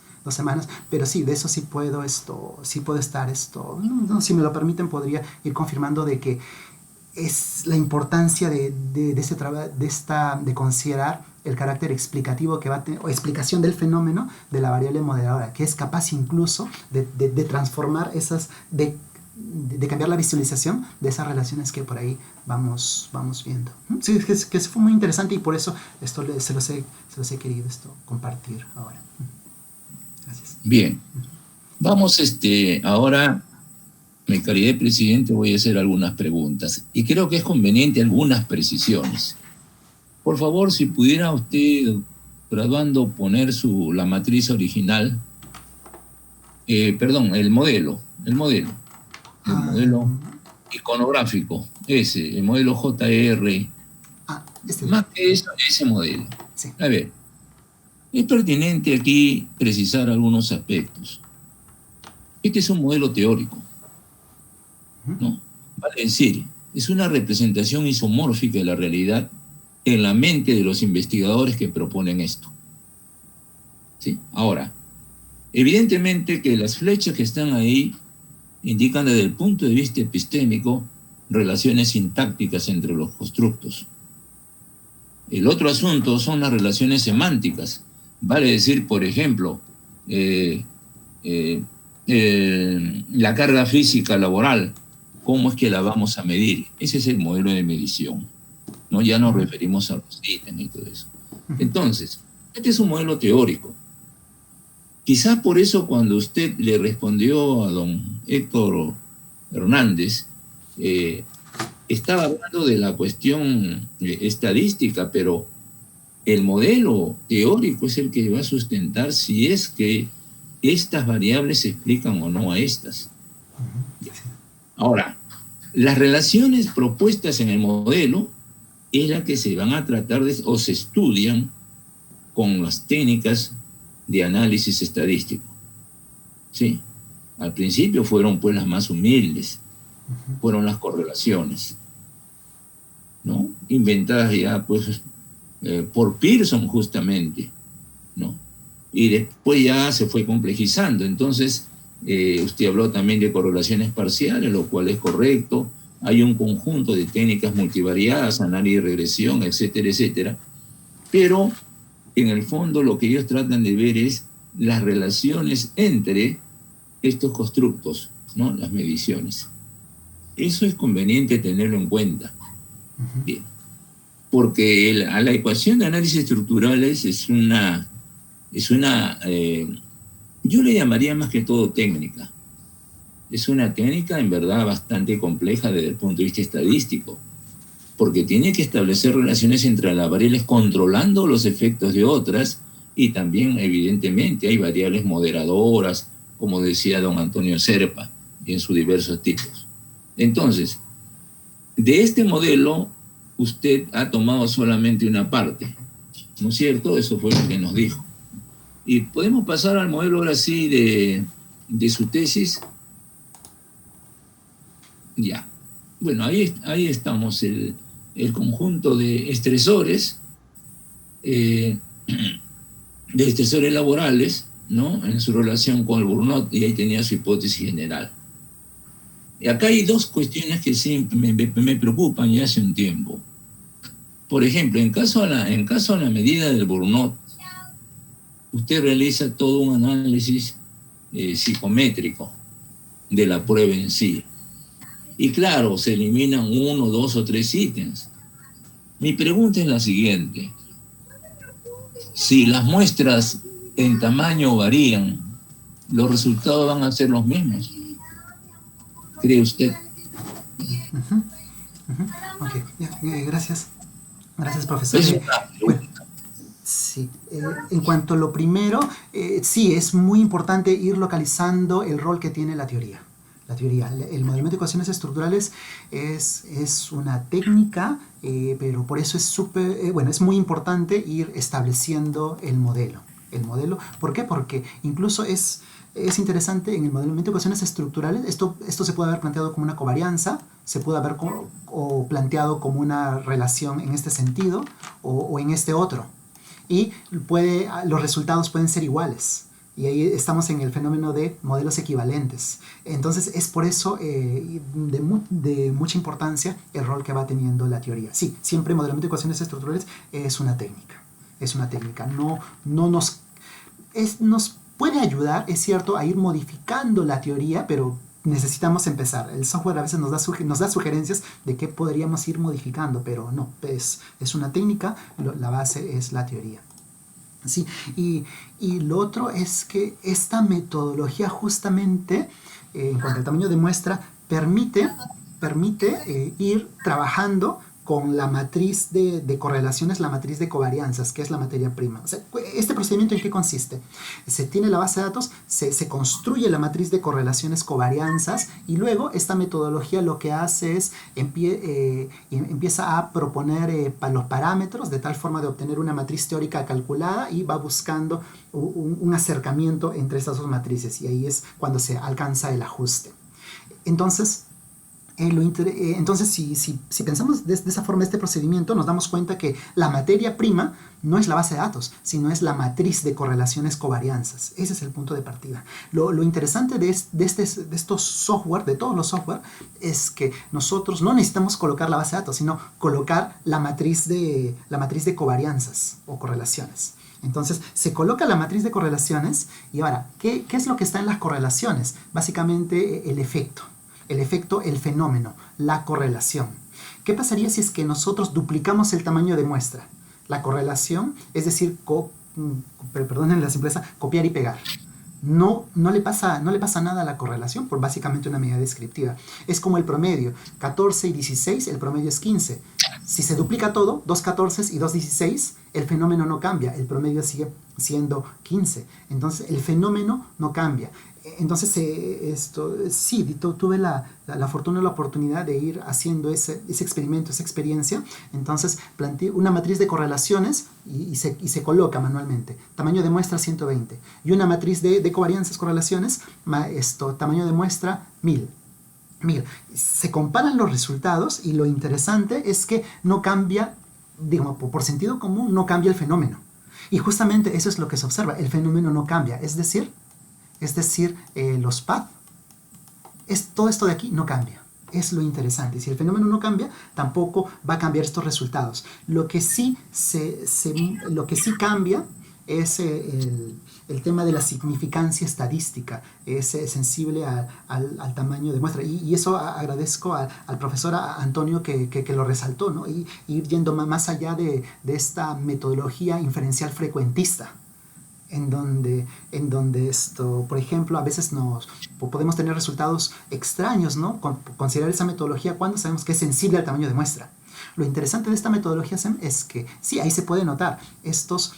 pero sí, de eso sí puedo estar si me lo permiten, podría ir confirmando de que es la importancia de considerar el carácter explicativo que va a tener, o explicación del fenómeno de la variable moderadora, que es capaz incluso de transformar de cambiar la visualización de esas relaciones que por ahí vamos viendo. Sí, que fue muy interesante, y por eso se los he querido compartir ahora. Gracias. Bien, vamos ahora, en calidad de presidente, voy a hacer algunas preguntas y creo que es conveniente algunas precisiones. Por favor, si pudiera usted, graduando, poner la matriz original, el modelo iconográfico, el modelo JR, más que eso, ese modelo. Sí. A ver, es pertinente aquí precisar algunos aspectos. Este es un modelo teórico, ¿no? Vale decir, es una representación isomórfica de la realidad en la mente de los investigadores que proponen esto. ¿Sí? Ahora, evidentemente que las flechas que están ahí indican desde el punto de vista epistémico relaciones sintácticas entre los constructos. El otro asunto son las relaciones semánticas. Vale decir, por ejemplo, la carga física laboral, ¿cómo es que la vamos a medir? Ese es el modelo de medición, ¿no? Ya nos referimos a los ítems y todo eso. Entonces, este es un modelo teórico. Quizás por eso cuando usted le respondió a don Héctor Hernández, estaba hablando de la cuestión estadística, pero el modelo teórico es el que va a sustentar si es que estas variables se explican o no a estas. Ahora, las relaciones propuestas en el modelo es la que se van a tratar o se estudian con las técnicas de análisis estadístico. Sí, al principio fueron pues las más humildes, fueron las correlaciones, ¿no? Inventadas ya pues por Pearson justamente, ¿no? Y después ya se fue complejizando. Entonces, usted habló también de correlaciones parciales, lo cual es correcto. Hay un conjunto de técnicas multivariadas, análisis de regresión, etcétera, etcétera. Pero, en el fondo, lo que ellos tratan de ver es las relaciones entre estos constructos, ¿no? Las mediciones. Eso es conveniente tenerlo en cuenta. Bien. Porque a la ecuación de análisis estructurales yo le llamaría más que todo técnica. Es una técnica en verdad bastante compleja desde el punto de vista estadístico, porque tiene que establecer relaciones entre las variables controlando los efectos de otras, y también evidentemente hay variables moderadoras, como decía don Antonio Serpa, en sus diversos tipos. Entonces, de este modelo usted ha tomado solamente una parte, ¿no es cierto? Eso fue lo que nos dijo. Y podemos pasar al modelo ahora sí de su tesis. Ya. Bueno, ahí estamos, el conjunto de estresores, laborales, ¿no? En su relación con el Burnout, y ahí tenía su hipótesis general. Y acá hay dos cuestiones que sí me preocupan ya hace un tiempo. Por ejemplo, en caso a la medida del Burnout, usted realiza todo un análisis psicométrico de la prueba en sí. Y claro, se eliminan 1, 2 o 3 ítems. Mi pregunta es la siguiente. Si las muestras en tamaño varían, ¿los resultados van a ser los mismos? ¿Cree usted? Ok, gracias. Gracias, profesor. Bueno, sí, en cuanto a lo primero, sí, es muy importante ir localizando el rol que tiene la teoría. La teoría. El modelamiento de ecuaciones estructurales es una técnica, pero por eso es muy importante ir estableciendo el modelo. ¿Por qué? Porque incluso es interesante en el modelamiento de ecuaciones estructurales. Esto se puede haber planteado como una covarianza, se puede haber planteado como una relación en este sentido o en este otro. Y los resultados pueden ser iguales. Y ahí estamos en el fenómeno de modelos equivalentes. Entonces es por eso de mucha importancia el rol que va teniendo la teoría. Sí, siempre modelamiento de ecuaciones estructurales es una técnica. Es una técnica. Nos puede ayudar, es cierto, a ir modificando la teoría, pero necesitamos empezar. El software a veces nos da sugerencias de qué podríamos ir modificando, pero no, es una técnica, la base es la teoría. ¿Sí? Y lo otro es que esta metodología justamente, en cuanto al tamaño de muestra, permite ir trabajando con la matriz de correlaciones, la matriz de covarianzas, que es la materia prima. O sea, ¿este procedimiento en qué consiste? Se tiene la base de datos, se construye la matriz de correlaciones covarianzas y luego esta metodología lo que hace es empieza a proponer los parámetros de tal forma de obtener una matriz teórica calculada y va buscando un acercamiento entre estas dos matrices y ahí es cuando se alcanza el ajuste. Entonces, si pensamos de esa forma este procedimiento, nos damos cuenta que la materia prima no es la base de datos, sino es la matriz de correlaciones covarianzas. Ese es el punto de partida. Lo interesante de estos software, de todos los software, es que nosotros no necesitamos colocar la base de datos, sino colocar la matriz de covarianzas o correlaciones. Entonces, se coloca la matriz de correlaciones y ahora, ¿qué es lo que está en las correlaciones? Básicamente, el efecto, el fenómeno, la correlación. ¿Qué pasaría si es que nosotros duplicamos el tamaño de muestra? La correlación, es decir, perdonen la simpleza, copiar y pegar. No le pasa nada a la correlación por básicamente una medida descriptiva. Es como el promedio, 14 y 16, el promedio es 15. Si se duplica todo, 2 14 y 2 16, el fenómeno no cambia, el promedio sigue siendo 15. Entonces el fenómeno no cambia. Entonces tuve la fortuna y la oportunidad de ir haciendo ese experimento, esa experiencia. Entonces planteé una matriz de correlaciones y se coloca manualmente. Tamaño de muestra 120. Y una matriz de covarianzas, correlaciones, tamaño de muestra 1000. Se comparan los resultados y lo interesante es que no cambia, digamos, por sentido común, no cambia el fenómeno. Y justamente eso es lo que se observa, el fenómeno no cambia, es decir, los path, todo esto de aquí no cambia. Es lo interesante. Si el fenómeno no cambia, tampoco va a cambiar estos resultados. Lo que sí cambia es el tema de la significancia estadística. Es sensible al tamaño de muestra. Y eso agradezco al profesor Antonio que lo resaltó, ¿no? Y ir yendo más allá de esta metodología inferencial frecuentista. En donde por ejemplo, a veces podemos tener resultados extraños, ¿no? Considerar esa metodología cuando sabemos que es sensible al tamaño de muestra. Lo interesante de esta metodología es que, sí, ahí se puede notar, estos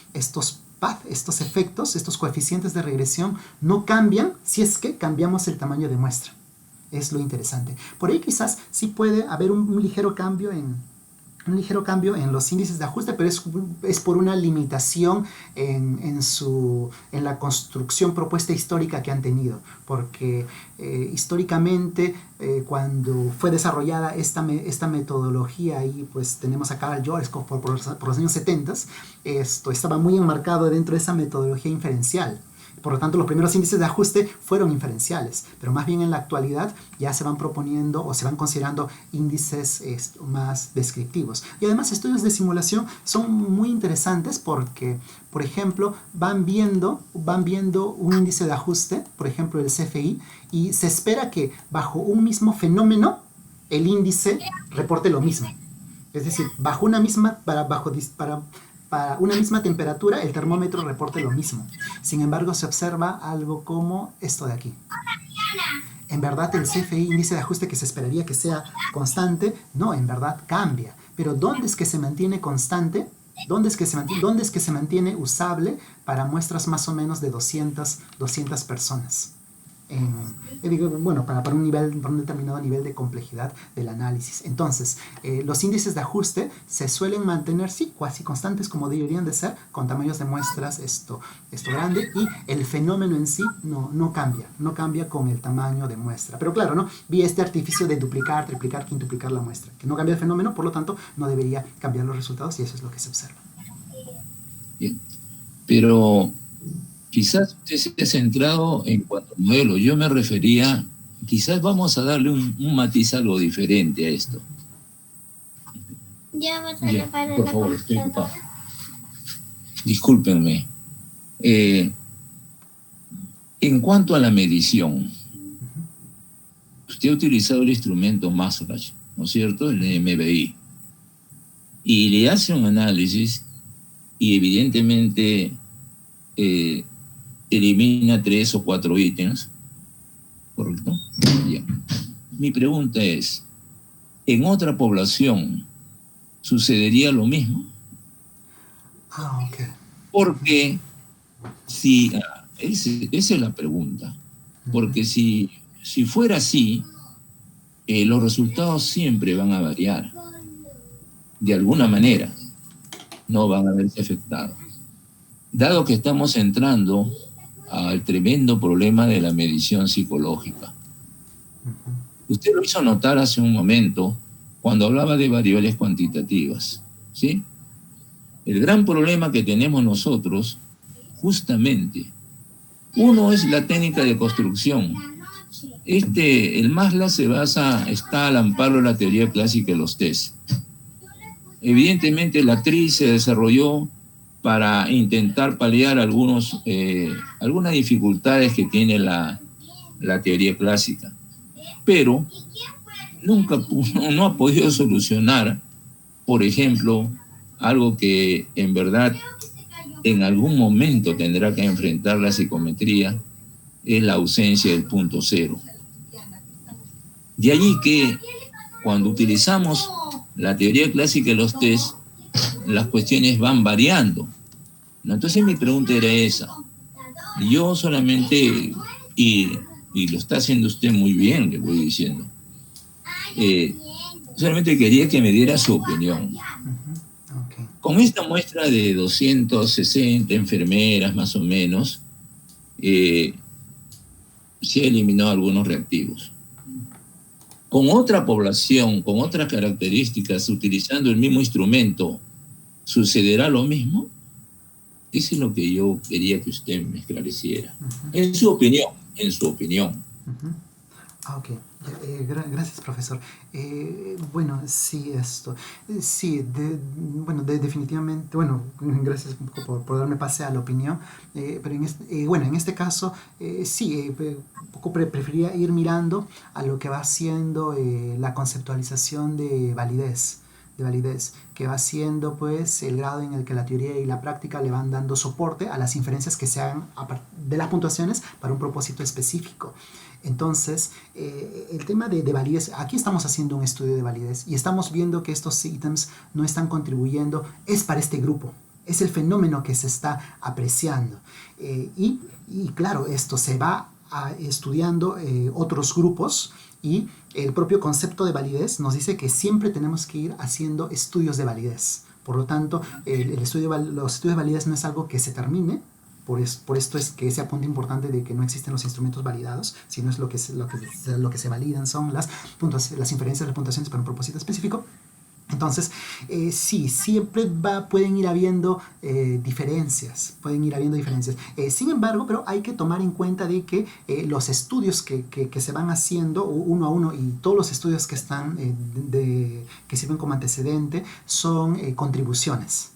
path, estos efectos, estos coeficientes de regresión no cambian si es que cambiamos el tamaño de muestra. Es lo interesante. Por ahí quizás sí puede haber un ligero cambio en los índices de ajuste, pero es por una limitación en la construcción propuesta histórica que han tenido, porque históricamente cuando fue desarrollada esta metodología, y pues tenemos a Carl Jorskov por los años 70, esto estaba muy enmarcado dentro de esa metodología inferencial. Por lo tanto, los primeros índices de ajuste fueron inferenciales, pero más bien en la actualidad ya se van proponiendo o se van considerando índices más descriptivos. Y además, estudios de simulación son muy interesantes porque, por ejemplo, van viendo un índice de ajuste, por ejemplo, el CFI, y se espera que bajo un mismo fenómeno el índice reporte lo mismo. Es decir, bajo una misma para una misma temperatura, el termómetro reporte lo mismo. Sin embargo, se observa algo como esto de aquí. En verdad, el CFI, índice de ajuste que se esperaría que sea constante, no, en verdad cambia. Pero ¿dónde es que se mantiene constante? ¿Dónde es que se mantiene usable para muestras más o menos de 200 personas? para un determinado nivel de complejidad del análisis. Entonces, los índices de ajuste se suelen mantener, sí, cuasi constantes como deberían de ser, con tamaños de muestras esto grande, y el fenómeno en sí no cambia con el tamaño de muestra. Pero claro, ¿no? Vi este artificio de duplicar, triplicar, quintuplicar la muestra, que no cambia el fenómeno, por lo tanto, no debería cambiar los resultados, y eso es lo que se observa. Bien. Pero quizás usted se ha centrado en cuanto al modelo. Yo me refería, quizás vamos a darle un matiz algo diferente a esto. Ya vas a Bien, preparar por la favor, estoy computadora. ocupado. Discúlpenme. En cuanto a la medición, usted ha utilizado el instrumento MASRACH, ¿no es cierto? El MBI. Y le hace un análisis y evidentemente elimina 3 o 4 ítems, ¿correcto? Bien. Mi pregunta es, ¿en otra población sucedería lo mismo? Ok. Porque si, esa es la pregunta, porque si fuera así, los resultados siempre van a variar, de alguna manera, no van a verse afectados. Dado que estamos entrando al tremendo problema de la medición psicológica. Usted lo hizo notar hace un momento cuando hablaba de variables cuantitativas, ¿sí? El gran problema que tenemos nosotros, justamente, uno es la técnica de construcción. El MASLA está al amparo de la teoría clásica de los test. Evidentemente la TRI se desarrolló para intentar paliar algunas dificultades que tiene la teoría clásica. Pero no ha podido solucionar, por ejemplo, algo que en verdad en algún momento tendrá que enfrentar la psicometría, es la ausencia del punto cero. De allí que cuando utilizamos la teoría clásica de los test, las cuestiones van variando. Entonces mi pregunta era esa. Yo solamente, y lo está haciendo usted muy bien, le voy diciendo, solamente quería que me diera su opinión. Okay. Con esta muestra de 260 enfermeras más o menos, se ha eliminado algunos reactivos. Con otra población, con otras características, utilizando el mismo instrumento, ¿sucederá lo mismo? Eso es lo que yo quería que usted me esclareciera. En su opinión, Ok, gracias, profesor. Bueno, sí, esto. Sí, definitivamente, gracias un poco por darme pase a la opinión, pero en este caso, sí, un poco preferiría ir mirando a lo que va siendo la conceptualización de validez, que va siendo pues el grado en el que la teoría y la práctica le van dando soporte a las inferencias que se hagan de las puntuaciones para un propósito específico. Entonces, el tema de validez, aquí estamos haciendo un estudio de validez y estamos viendo que estos ítems no están contribuyendo, es para este grupo, es el fenómeno que se está apreciando. Y claro, esto se va estudiando otros grupos, y el propio concepto de validez nos dice que siempre tenemos que ir haciendo estudios de validez. Por lo tanto, los estudios de validez no es algo que se termine. Por esto es que ese apunte importante de que no existen los instrumentos validados, sino es lo que se validan son las inferencias, las puntuaciones para un propósito específico. Entonces, sí, siempre pueden ir habiendo diferencias, sin embargo, pero hay que tomar en cuenta de que los estudios que se van haciendo uno a uno, y todos los estudios que están que sirven como antecedente son contribuciones.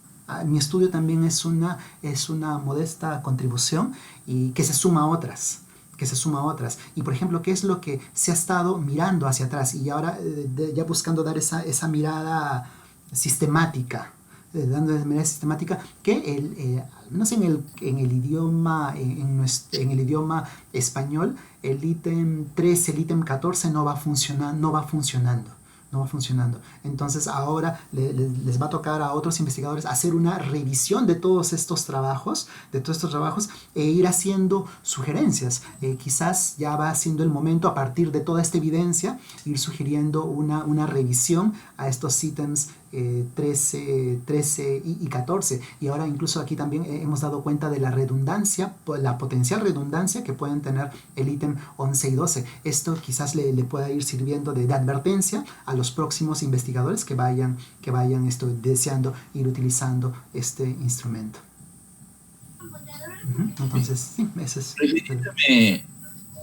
Mi estudio también es una modesta contribución y que se suma a otras. Y por ejemplo, ¿qué es lo que se ha estado mirando hacia atrás? Y ahora ya buscando dar esa mirada sistemática, que al menos en el idioma español, el ítem 13, el ítem 14 no va funcionando. no va funcionando. Entonces ahora les va a tocar a otros investigadores hacer una revisión de todos estos trabajos, e ir haciendo sugerencias. Quizás ya va siendo el momento, a partir de toda esta evidencia, ir sugiriendo una revisión a estos ítems 13 y 14. Y ahora incluso aquí también hemos dado cuenta de la redundancia, la potencial redundancia que pueden tener el ítem 11 y 12. Esto quizás le pueda ir sirviendo de advertencia a los próximos investigadores que vayan deseando ir utilizando este instrumento. Entonces, sí, eso es. Refiriéndome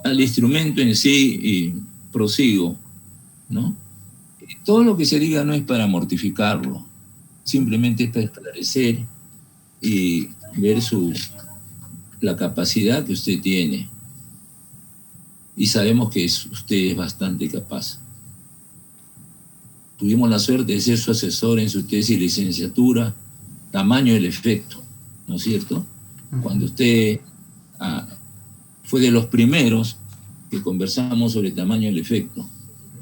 al instrumento en sí, y prosigo, ¿no? Todo lo que se diga no es para mortificarlo, simplemente es para esclarecer y ver la capacidad que usted tiene. Y sabemos que usted es bastante capaz. Tuvimos la suerte de ser su asesor en su tesis de licenciatura, tamaño del efecto, ¿no es cierto? Cuando usted fue de los primeros que conversamos sobre tamaño del efecto.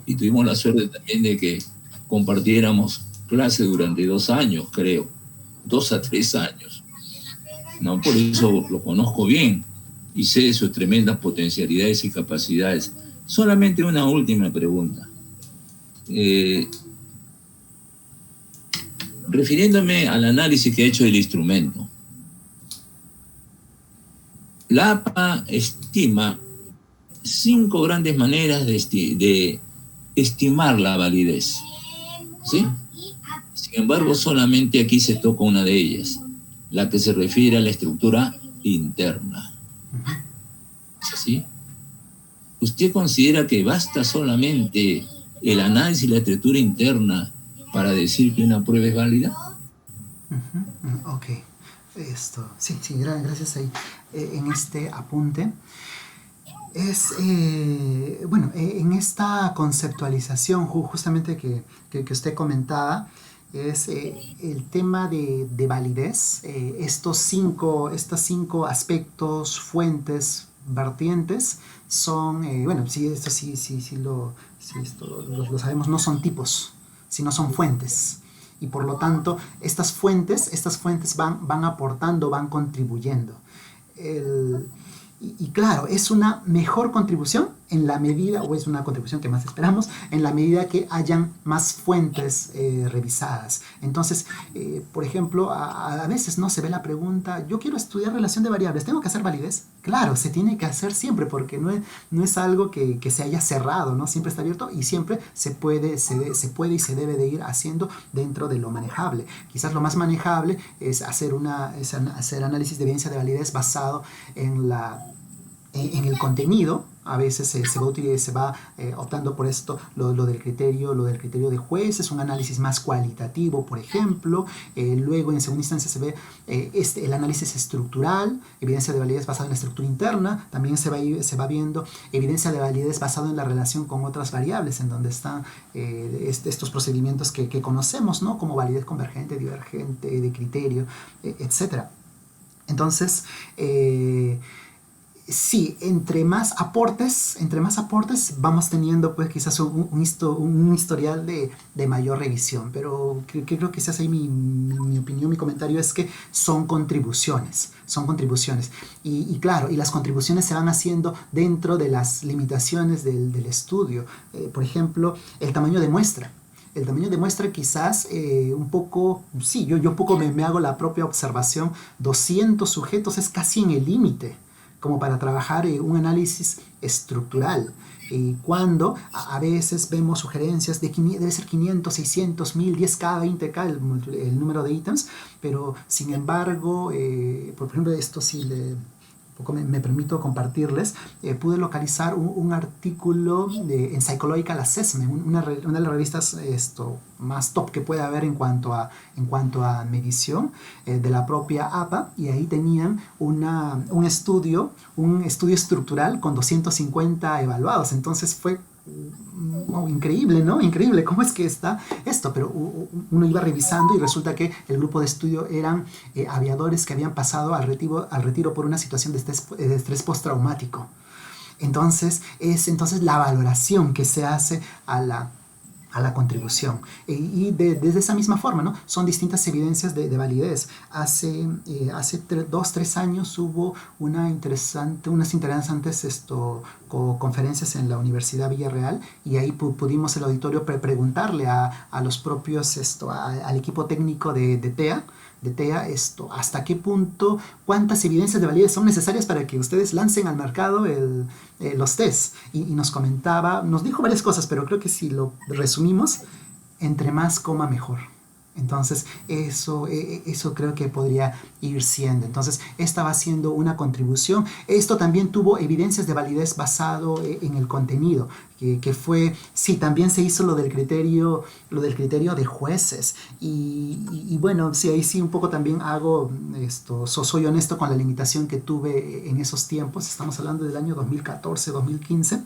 Y tuvimos la suerte también de que compartiéramos clase durante 2 años, creo, 2 a 3 años. ¿No? Por eso lo conozco bien y sé de sus tremendas potencialidades y capacidades. Solamente una última pregunta. Refiriéndome al análisis que he hecho del instrumento, la APA estima 5 grandes maneras de estimar la validez, ¿sí? Sin embargo, solamente aquí se toca una de ellas, la que se refiere a la estructura interna. ¿Es así? ¿Usted considera que basta solamente el análisis de la estructura interna para decir que una prueba es válida? Ok. Sí, gracias ahí. En este apunte en esta conceptualización justamente que usted comentaba, es el tema de validez. Estos cinco aspectos, fuentes, vertientes son, esto lo sabemos, no son tipos, sino son fuentes. Y por lo tanto, estas fuentes van aportando, van contribuyendo. Y claro, es una mejor contribución en la medida, o es una contribución que más esperamos, en la medida que hayan más fuentes revisadas. Entonces, por ejemplo, a veces no se ve la pregunta, yo quiero estudiar relación de variables, ¿tengo que hacer validez? Claro, se tiene que hacer siempre, porque no es algo que se haya cerrado, ¿no? Siempre está abierto y siempre se puede y se debe de ir haciendo dentro de lo manejable. Quizás lo más manejable es hacer análisis de evidencia de validez basado en el contenido. A veces se va optando por esto, lo del criterio de jueces, un análisis más cualitativo, por ejemplo. Luego, en segunda instancia, se ve el análisis estructural, evidencia de validez basada en la estructura interna. También se va viendo evidencia de validez basada en la relación con otras variables, en donde están estos procedimientos que conocemos, ¿no? Como validez convergente, divergente, de criterio, etc. Entonces, sí, entre más aportes vamos teniendo pues quizás un historial de mayor revisión, pero creo que quizás ahí mi opinión, mi comentario es que son contribuciones. Y claro, y las contribuciones se van haciendo dentro de las limitaciones del estudio. Por ejemplo, el tamaño de muestra. El tamaño de muestra quizás un poco, sí, yo un poco me hago la propia observación, 200 sujetos es casi en el límite como para trabajar un análisis estructural. Cuando a veces vemos sugerencias de debe ser 500, 600, 1000, 10K, 20K el número de ítems, pero sin embargo, por ejemplo, esto sí me permito compartirles, pude localizar un artículo en Psychological Assessment, una de las revistas más top que puede haber en cuanto a medición, de la propia APA, y ahí tenían un estudio estructural con 250 evaluados. Entonces fue increíble, ¿no? Increíble cómo es que está esto, pero uno iba revisando y resulta que el grupo de estudio eran aviadores que habían pasado al retiro por una situación de estrés postraumático. Entonces la valoración que se hace a a la contribución. Desde esa misma forma, ¿no? Son distintas evidencias de validez. Hace 2-3 años hubo unas interesantes conferencias en la Universidad Villarreal, y ahí pudimos el auditorio preguntarle a los propios, al equipo técnico de TEA, hasta qué punto, cuántas evidencias de validez son necesarias para que ustedes lancen al mercado los test. Y nos dijo varias cosas, pero creo que si lo resumimos, entre más coma mejor. Entonces, eso creo que podría ir siendo. Entonces, esta va siendo una contribución. Esto también tuvo evidencias de validez basado en el contenido, que fue, sí, también se hizo lo del criterio de jueces. Y bueno, sí, ahí sí un poco también soy honesto con la limitación que tuve en esos tiempos. Estamos hablando del año 2014, 2015.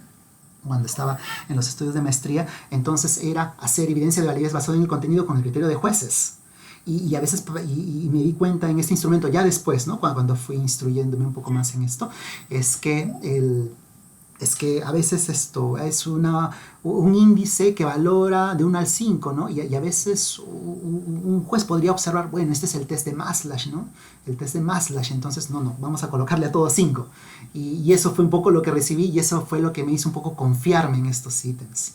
Cuando estaba en los estudios de maestría. Entonces era hacer evidencia de validez basada en el contenido con el criterio de jueces. Y a veces me di cuenta en este instrumento, ya después, ¿no? Cuando fui instruyéndome un poco más en esto, es que a veces esto es un índice que valora de 1 al 5, ¿no? Y a veces un juez podría observar, bueno, este es el test de Maslach, ¿no? El test de Maslach, entonces no, vamos a colocarle a todo 5. Y eso fue un poco lo que recibí, y eso fue lo que me hizo un poco confiarme en estos ítems.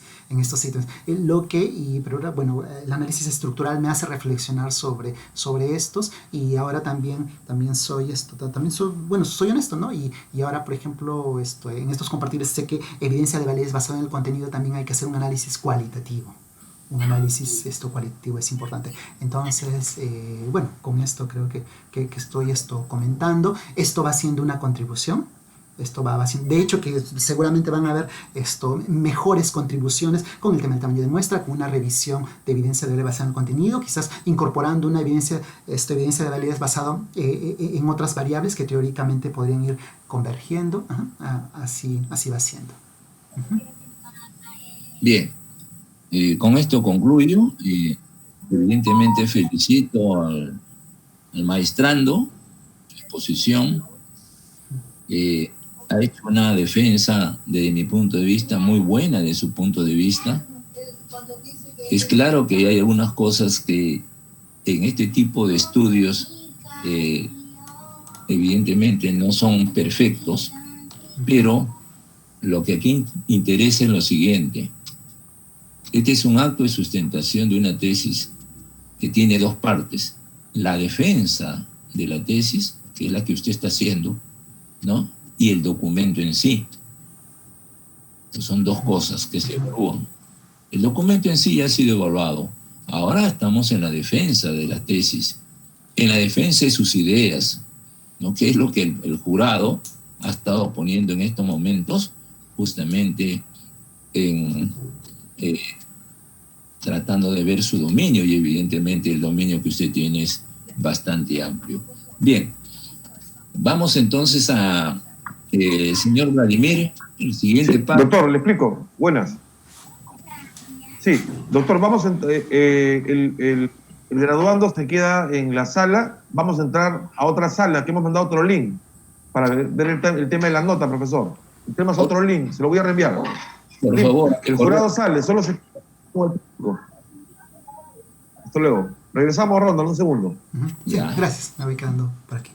Pero bueno, el análisis estructural me hace reflexionar sobre estos, y ahora también soy honesto, ¿no? Y ahora, por ejemplo, en estos compartibles sé que evidencia de validez basada en el contenido también hay que hacer un análisis cualitativo. Un análisis cualitativo es importante. Entonces, bueno, con esto creo que estoy comentando. Esto va siendo una contribución. De hecho, que seguramente van a haber mejores contribuciones con el tema del tamaño de muestra, con una revisión de evidencia de validez basada en el contenido, quizás incorporando una evidencia de validez basada en otras variables que teóricamente podrían ir convergiendo. Así va siendo. Bien, con esto concluyo. Evidentemente felicito al maestrando, su exposición. Ha hecho una defensa, desde mi punto de vista, muy buena de su punto de vista. Es claro que hay algunas cosas que en este tipo de estudios evidentemente no son perfectos, pero lo que aquí interesa es lo siguiente. Este es un acto de sustentación de una tesis que tiene 2 partes. La defensa de la tesis, que es la que usted está haciendo, ¿no? Y el documento en sí. Son 2 cosas que se evalúan. El documento en sí ya ha sido evaluado. Ahora estamos en la defensa de la tesis, en la defensa de sus ideas, ¿no? Que es lo que el jurado ha estado poniendo en estos momentos, justamente tratando de ver su dominio, y evidentemente el dominio que usted tiene es bastante amplio. Bien, vamos entonces a señor Vladimir, el siguiente paso. Doctor, le explico. Buenas. Sí, doctor, el graduando se queda en la sala. Vamos a entrar a otra sala que hemos mandado otro link para ver el tema de la nota, profesor. El tema es otro link, se lo voy a reenviar. Por favor. El jurado sale, solo se... Hasta luego. Regresamos, Ronda, en un segundo. Sí, gracias. Me voy quedando por aquí.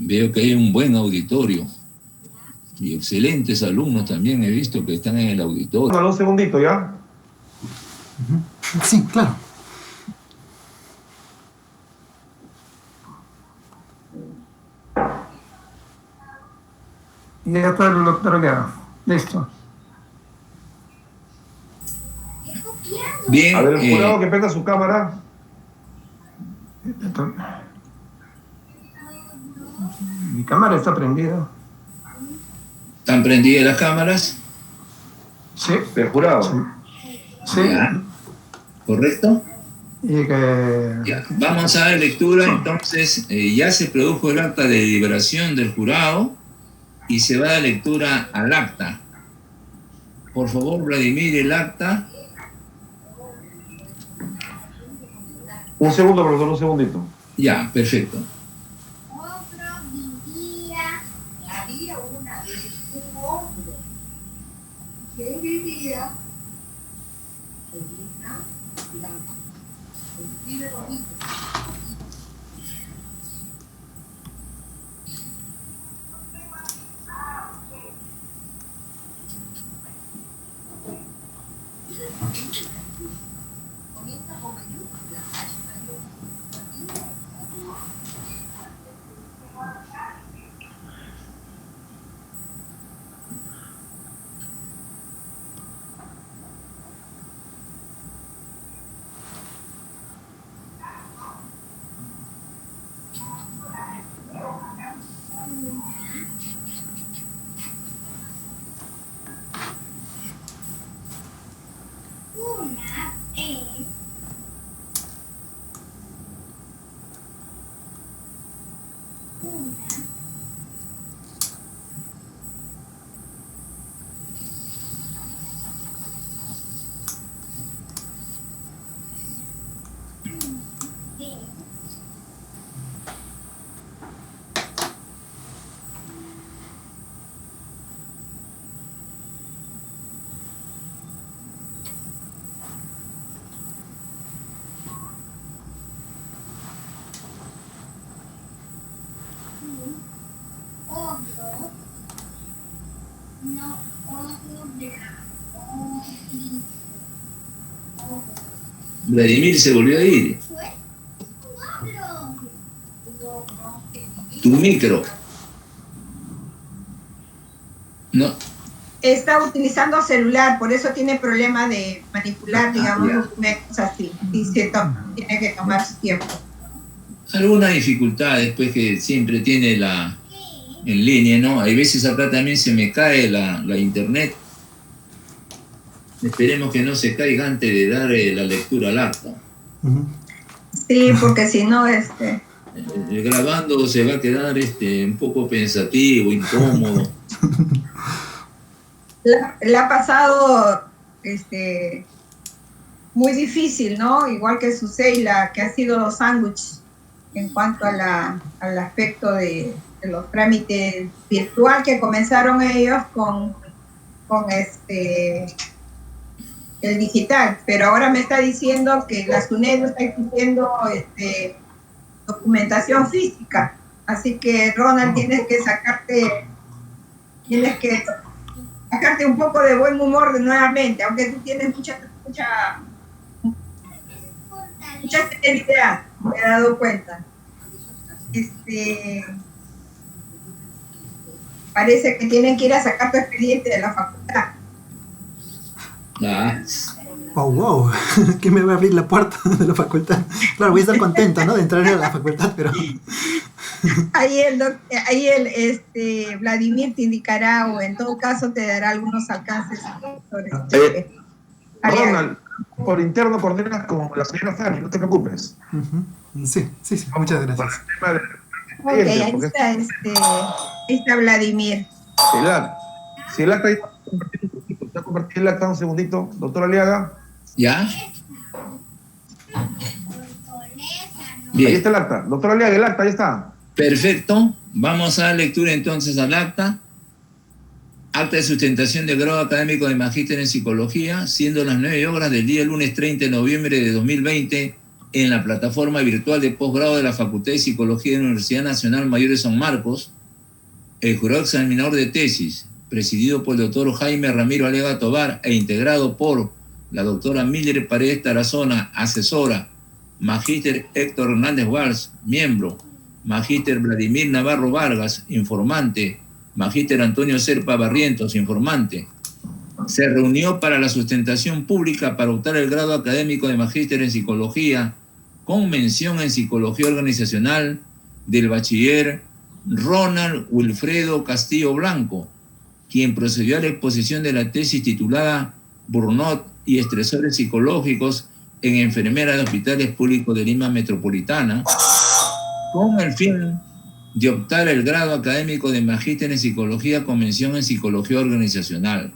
Veo que hay un buen auditorio y excelentes alumnos también he visto que están en el auditorio. Un segundito, ¿ya? Sí, claro. Y ya está el doctor ya. Listo. Bien. A ver, el jurado que prenda su cámara. Mi cámara está prendida. ¿Están prendidas las cámaras? Sí. ¿El jurado? Sí. Ya. ¿Correcto? Y que... Ya. Vamos a dar lectura. Entonces, ya se produjo el acta de deliberación del jurado y se va a dar lectura al acta. Por favor, Vladimir, el acta. Un segundo, profesor, un segundito. Ya, perfecto. Había una vez un hombre que vivía en una granja, vive bonito. Comienza con mayúsculas, H mayúscula. Vladimir se volvió a ir. Tu micro. No. Está utilizando celular, por eso tiene problema de manipular, digamos, Ya. documentos así. Y tiene que tomar su tiempo. Alguna dificultad después que siempre tiene en línea, ¿no? Hay veces acá también se me cae la internet. Esperemos que no se caiga antes de dar la lectura al acta. Sí, porque si no, Grabando se va a quedar un poco pensativo, incómodo. le ha pasado muy difícil, ¿no? Igual que su Seila, que ha sido los sándwiches en cuanto al aspecto de los trámites virtual que comenzaron ellos con el digital, pero ahora me está diciendo que la SUNEDU está exigiendo documentación física, así que Ronald tienes que sacarte un poco de buen humor nuevamente, aunque tú tienes mucha serenidad, me he dado cuenta. Parece que tienen que ir a sacar tu expediente de la facultad. Ah, Oh, wow, que me va a abrir la puerta de la facultad. Claro, voy a estar contento, ¿no? De entrar a la facultad, pero... Ahí Vladimir te indicará, o en todo caso te dará algunos alcances sobre Ronald, por interno coordinas con la señora Fanny, no te preocupes. Sí, muchas gracias. Ok, ahí está Vladimir. Si el acta ya está compartido el acta un segundito, doctora Aliaga. ¿ya? Ahí Bien, está el acta. Doctora Aliaga, el acta, ahí está. perfecto. Vamos a dar lectura entonces al acta. Acta de sustentación del grado académico de Magíster en Psicología, siendo las 9 horas del día lunes 30 de noviembre de 2020 en la plataforma virtual de posgrado de la Facultad de Psicología de la Universidad Nacional Mayor de San Marcos. El jurado examinador de tesis, presidido por el doctor Jaime Ramiro Aliaga Tobar e integrado por la doctora Miller Paredes Tarazona, asesora, Magíster Héctor Hernández Valls, miembro, Magíster Vladimir Navarro Vargas, informante, Magíster Antonio Serpa Barrientos, informante. Se reunió para la sustentación pública para optar el grado académico de Magíster en Psicología, con mención en Psicología Organizacional del bachiller Ronald Wilfredo Castillo Blanco, quien procedió a la exposición de la tesis titulada Burnout y estresores psicológicos en enfermeras de hospitales públicos de Lima Metropolitana, con el fin de optar el grado académico de Magíster en Psicología con mención en Psicología Organizacional.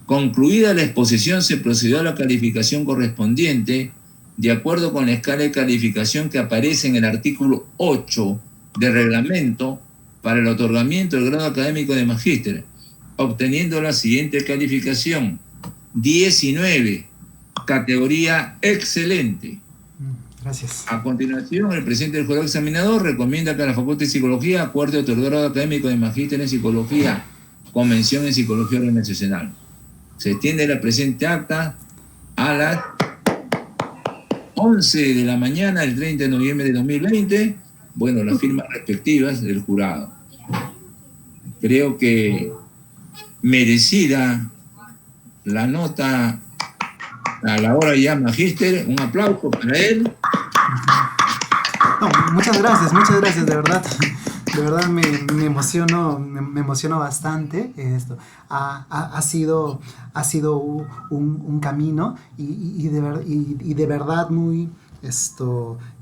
Concluida la exposición, se procedió a la calificación correspondiente de acuerdo con la escala de calificación que aparece en el artículo 8 del reglamento para el otorgamiento del grado académico de magíster, obteniendo la siguiente calificación: 19, categoría excelente. Gracias. A continuación, el presidente del jurado examinador recomienda que a la Facultad de Psicología acuerde otro grado académico de magíster en Psicología, Convención en Psicología Organizacional. Se extiende la presente acta a las 11 de la mañana del 30 de noviembre de 2020. Bueno, las firmas respectivas del jurado. Creo que merecida la nota a la hora ya magíster. Un aplauso para él. No, muchas gracias, de verdad. De verdad me emociono bastante. Esto ha sido un camino y de verdad muy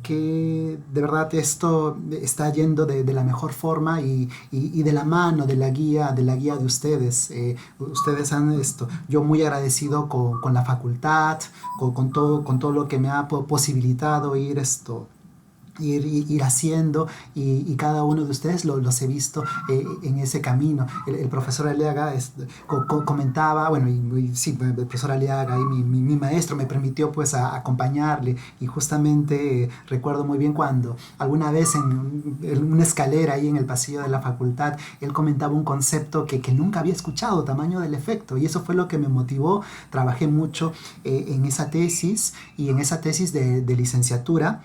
que de verdad esto está yendo de la mejor forma y de la mano de la guía de ustedes. Ustedes han yo muy agradecido con la facultad, con todo lo que me ha posibilitado ir haciendo y cada uno de ustedes los he visto en ese camino. El profesor Aliaga comentaba, bueno, sí, el profesor Aliaga y mi maestro me permitió pues acompañarle, y justamente recuerdo muy bien cuando alguna vez en una escalera ahí en el pasillo de la facultad él comentaba un concepto que nunca había escuchado: tamaño del efecto, y eso fue lo que me motivó. Trabajé mucho en esa tesis, y en esa tesis de licenciatura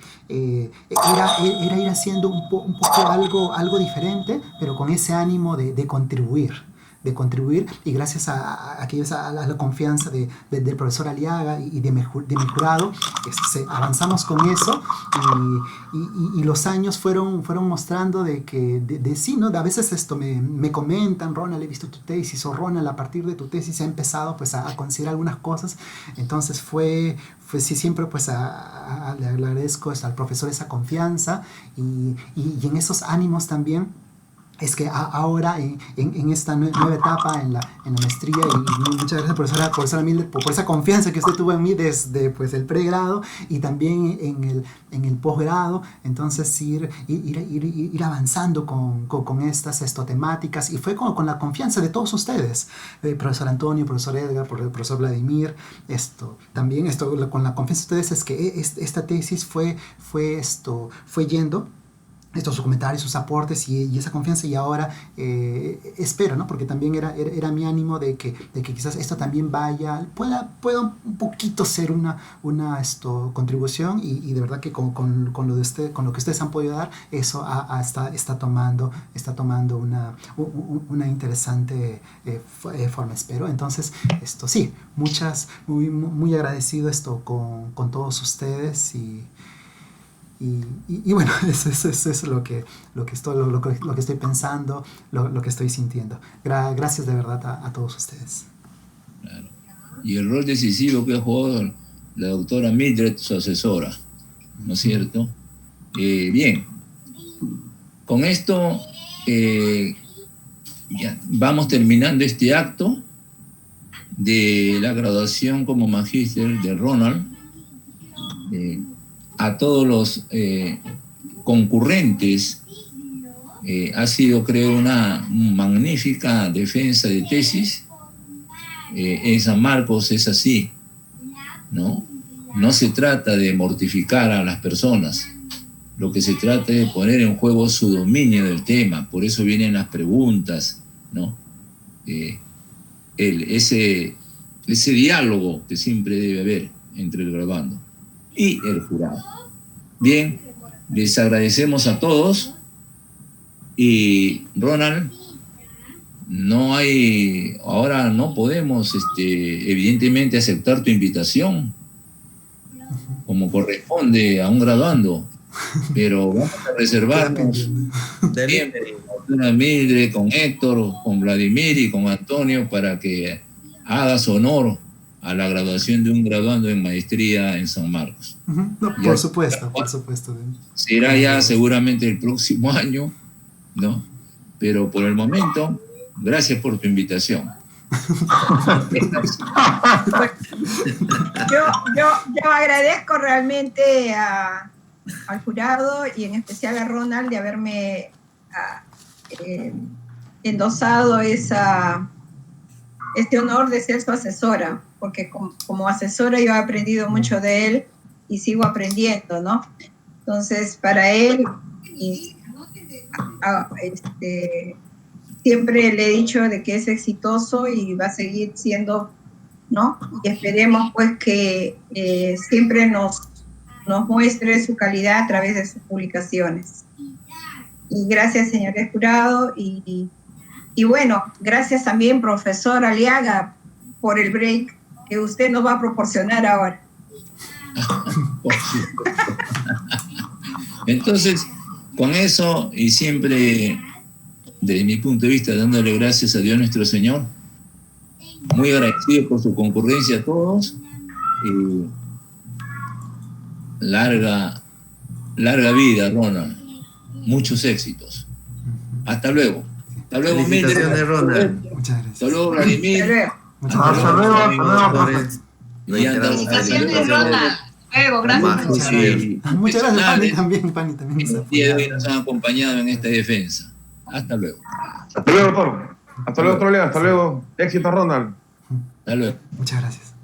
era ir haciendo un poco algo diferente, pero con ese ánimo de contribuir, y gracias a la confianza del profesor Aliaga y de mi jurado, avanzamos con eso, y los años fueron mostrando de que sí, ¿no? A veces me comentan: Ronald, he visto tu tesis, o Ronald, a partir de tu tesis he empezado pues a considerar algunas cosas. Entonces fue sí, siempre pues le agradezco al profesor esa confianza, y en esos ánimos también es que ahora en esta nueva etapa en la maestría, y muchas gracias profesora Milde por esa confianza que usted tuvo en mí desde pues el pregrado y también en el posgrado. Entonces ir avanzando con estas temáticas, y fue con la confianza de todos ustedes, profesor Antonio, profesor Edgar, profesor Vladimir, también con la confianza de ustedes, es que esta tesis fue yendo sus comentarios, sus aportes y esa confianza, y ahora espero, ¿no? Porque también era mi ánimo de que quizás esto también pueda un poquito ser una contribución, y de verdad que con lo que ustedes han podido dar, eso está tomando una interesante forma, espero. Entonces, sí, muy agradecido con todos ustedes, y bueno, eso es lo que estoy pensando, lo que estoy sintiendo. Gracias de verdad a todos ustedes. Claro. Y el rol decisivo que ha jugado la doctora Mildred, su asesora, ¿no es cierto? Bien, con esto ya vamos terminando este acto de la graduación como magíster de Ronald. A todos los concurrentes ha sido, creo, una magnífica defensa de tesis. En San Marcos es así, ¿no? No se trata de mortificar a las personas, lo que se trata es de poner en juego su dominio del tema. Por eso vienen las preguntas, ¿no? Ese diálogo que siempre debe haber entre el graduando y el jurado. Bien, les agradecemos a todos, y Ronald, ahora no podemos evidentemente aceptar tu invitación como corresponde a un graduando, pero vamos a reservarnos con Mildred, con Héctor, con Vladimir y con Antonio, para que hagas honor a la graduación de un graduando en maestría en San Marcos. No, por supuesto. Será ya seguramente el próximo año, ¿no? Pero por el momento, gracias por tu invitación. Yo agradezco realmente al jurado y en especial a Ronald de haberme endosado este honor de ser su asesora, porque como asesora yo he aprendido mucho de él y sigo aprendiendo, ¿no? Entonces, para él, siempre le he dicho de que es exitoso y va a seguir siendo, ¿no? Y esperemos pues que siempre nos muestre su calidad a través de sus publicaciones. Y gracias, señores jurado, y bueno, gracias también, profesor Aliaga, por el break que usted nos va a proporcionar ahora. Entonces, con eso, y siempre, desde mi punto de vista, dándole gracias a Dios nuestro Señor, muy agradecido por su concurrencia a todos, larga vida, Ronald, muchos éxitos. Hasta luego. Hasta luego, Felicitaciones, Ronald. Muchas gracias. Hasta luego, Vladimir. Hasta luego. Felicitaciones, Ronald. Luego, gracias. Muchas gracias, Pani, también. El día de hoy nos han acompañado en esta defensa. Hasta luego. Hasta luego, doctor. Hasta luego, colega. Hasta luego. Éxito, Ronald. Hasta luego. Muchas gracias.